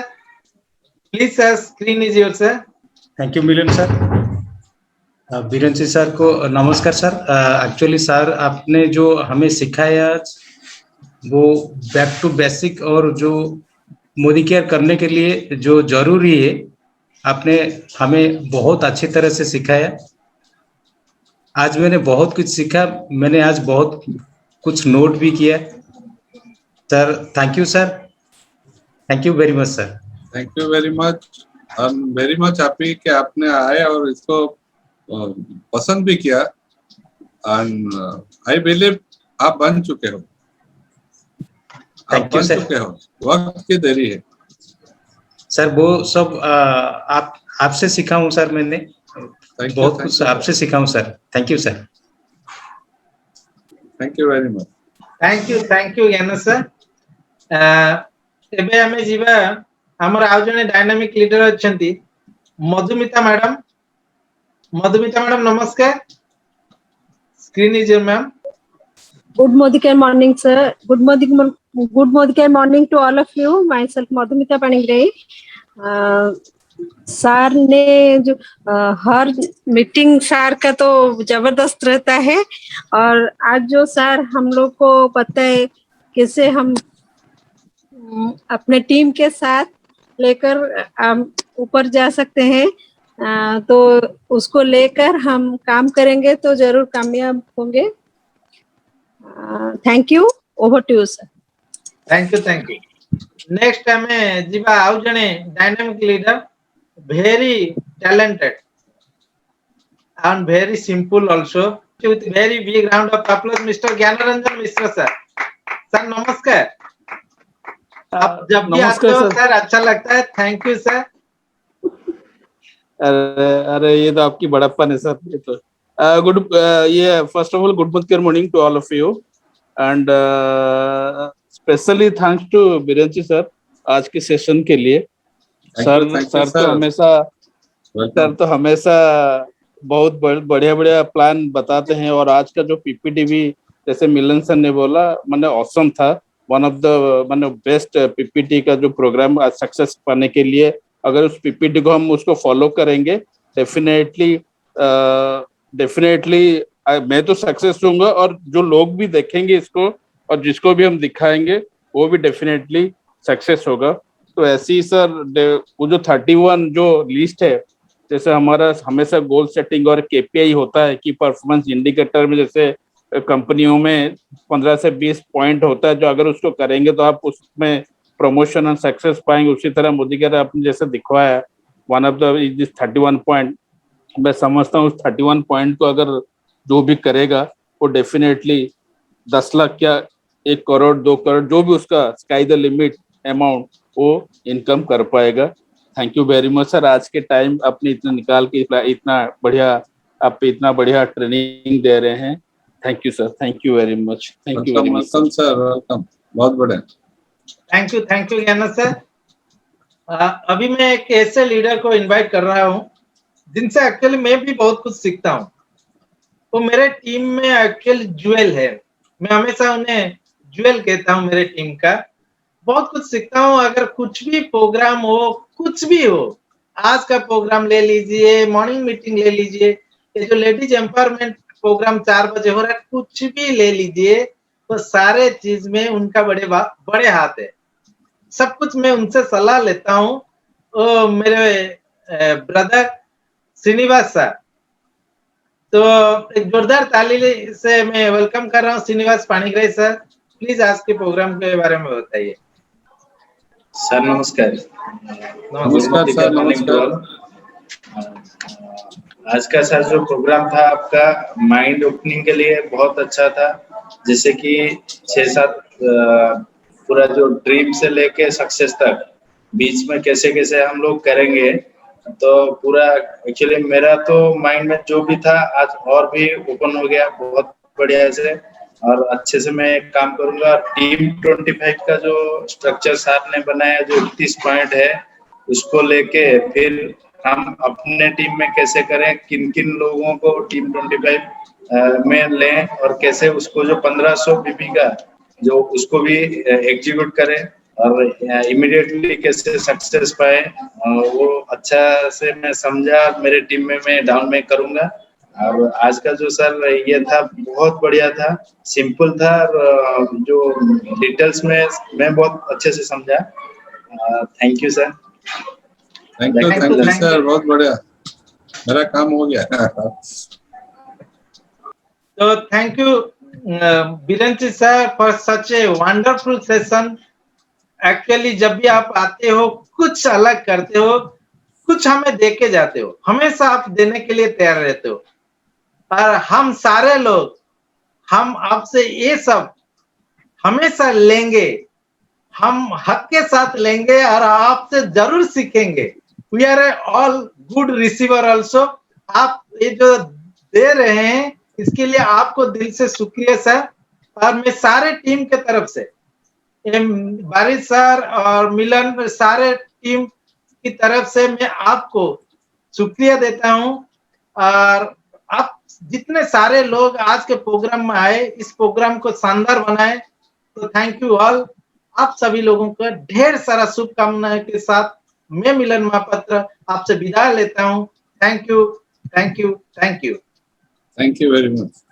please sir, screen is your sir. Thank you Milan sir. Birendra sir को नमस्कार sir. Actually sir आपने जो हमें सिखाया वो बैक टू बेसिक और जो मोदी केयर करने के लिए जो जरूरी है, आपने हमें बहुत अच्छी तरह से सिखाया। आज मैंने बहुत कुछ सीखा, मैंने आज बहुत कुछ नोट भी किया। Sir thank you sir, thank you very much sir. Thank you very much. I am very much happy कि आपने आए और इसको पसंद भी किया। एंड आई बिलीव आप बन चुके हो, आप बन चुके हो, वक्त की देरी है सर। वो सब आपसे सीखा हूँ सर, मैंने बहुत कुछ आपसे सीखा हूँ sir. Thank you sir. Thank you very much. Thank you Gyan sir. एबे हमें जीवा हमर आउ जने डायनामिक लीडर अछंती मधुमिता मैडम। मधुमिता मैडम नमस्कार, screen is your ma'am. Good Modi Care morning, sir. Good Modi Care morning to all of you. Myself Madhumita Panigrai. Sir ने जो हर मीटिंग सर का तो जबरदस्त रहता है, और आज जो सर हम लोग को पता है कैसे हम अपने टीम के साथ लेकर हम ऊपर जा सकते हैं। तो उसको लेकर हम काम करेंगे तो जरूर कामयाब होंगे। Thank you. Over to you sir. Thank you. Next हमें जीवा आउ जने dynamic leader, very talented and very simple also, with very big round of applause, Mr. Gyanaranjan Mishra sir. Sir नमस्कार। आप जब भी आते हो सर अच्छा लगता है। Thank you sir. अरे ये तो आपकी बड़प्पन है सर। ये तो ये first of all good morning to all of you and specially thanks to Biranchi sir आज के सेशन के लिए। सर तो हमेशा बहुत बढ़िया प्लान बताते हैं और आज का जो पीपीटी भी जैसे मिलन सर ने बोला मैंने ऑसम था। One of the best PPT का जो प्रोग्राम आज सक्सेस पाने के लिए अगर उस पीपीटी को हम उसको फॉलो करेंगे डेफिनेटली मैं तो सक्सेस होऊंगा और जो लोग भी देखेंगे इसको और जिसको भी हम दिखाएंगे वो भी डेफिनेटली सक्सेस होगा। तो ऐसे ही सर वो जो 31 जो लिस्ट है जैसे हमारा हमेशा गोल सेटिंग और केपीआई होता है कि परफॉर्मेंस इंडिकेटर में जैसे कंपनियों में 15 से 20 पॉइंट होता है जो अगर उसको करेंगे तो आप उसमें प्रमोशन और सक्सेस पाएंगे। उसी तरह मोदी के आपने जैसे दिखवाया वन ऑफ द 31 पॉइंट, मैं समझता हूँ उस 31 पॉइंट को अगर जो भी करेगा वो डेफिनेटली 10 लाख क्या 1 करोड़ 2 करोड़ जो भी उसका स्काई द लिमिट अमाउंट वो इनकम कर पाएगा। Thank you very much sir. आज के टाइम अपने इतना निकाल के इतना बढ़िया ट्रेनिंग दे रहे हैं। Thank you sir. Thank you very much. Thank you very much sir. Welcome. बहुत बढ़िया। Thank you Gyan sir. अभी मैं एक ऐसे लीडर को इनवाइट कर रहा हूँ जिनसे एक्चुअली मैं भी बहुत कुछ सीखता हूँ। तो मेरे टीम में एक्चुअली ज्वेल है। मैं हमेशा उन्हें ज्वेल कहता हूँ। मेरे टीम का बहुत कुछ सीखता हूँ। अगर कुछ भी प्रोग्राम हो कुछ भी हो, आज का प्रोग्राम ले लीजिए, मॉर्निंग मीटिंग ले लीजिए, ये जो लेडीज एम्पावरमेंट प्रोग्राम 4 बजे हो रहा है, कुछ भी ले लीजिए, तो सारे चीज में उनका बड़े हाथ है। सब कुछ मैं उनसे सलाह लेता हूँ। मेरे ब्रदर श्रीनिवास सर, तो एक जोरदार ताली से मैं वेलकम कर रहा हूँ श्रीनिवास पाणिग्राही सर। प्लीज आज के प्रोग्राम के बारे में बताइए। सर नमस्कार। नमस्कार सर। नमस्कार। आज का सर जो प्रोग्राम था आपका माइंड ओपनिंग के लिए बहुत अच्छा था। जैसे कि 6-7 पूरा जो ड्रीम से लेके सक्सेस तक बीच में कैसे कैसे हम लोग करेंगे, तो पूरा एक्चुअली मेरा तो माइंड में जो भी था आज और भी ओपन हो गया बहुत बढ़िया से और अच्छे से मैं काम करूंगा। टीम 25 का जो स्ट्रक्चर सर ने बनाया जो 31 पॉइंट है उसको लेके फिर हम अपने टीम में कैसे करें, किन किन लोगों को टीम 25 में लें और कैसे उसको जो 1500 बीबी का जो उसको भी एग्जीक्यूट करें और इमीडिएटली कैसे सक्सेस पाए, वो अच्छा से मैं समझा। मेरे टीम में मैं डाउन में करूंगा। और आज का जो सर ये था बहुत बढ़िया था, सिंपल था और जो डिटेल्स में मैं बहुत अच्छे से समझा। Thank you sir. Thank you sir. बहुत बढ़िया, मेरा काम हो गया। तो thank you Biranchi sir for such a wonderful session. Actually जब भी आप आते हो कुछ अलग करते हो, कुछ हमें दे के जाते हो। हमेशा आप देने के लिए तैयार रहते हो और हम सारे लोग हम आपसे ये सब हमेशा लेंगे, हम हक के साथ लेंगे और आपसे जरूर सीखेंगे। We are all good receiver also. आप ये जो दे रहे हैं इसके लिए आपको दिल से शुक्रिया सर। और मैं सारे टीम के तरफ से बारिश सर और मिलन सारे टीम की तरफ से मैं आपको शुक्रिया देता हूं। और आप जितने सारे लोग आज के प्रोग्राम में आए, इस प्रोग्राम को शानदार बनाए, तो थैंक यू ऑल। आप सभी लोगों का ढेर सारा शुभकामनाएं के साथ मैं मिलन महापात्र आपसे विदा लेता हूं। Thank you, thank you, thank you. Thank you very much.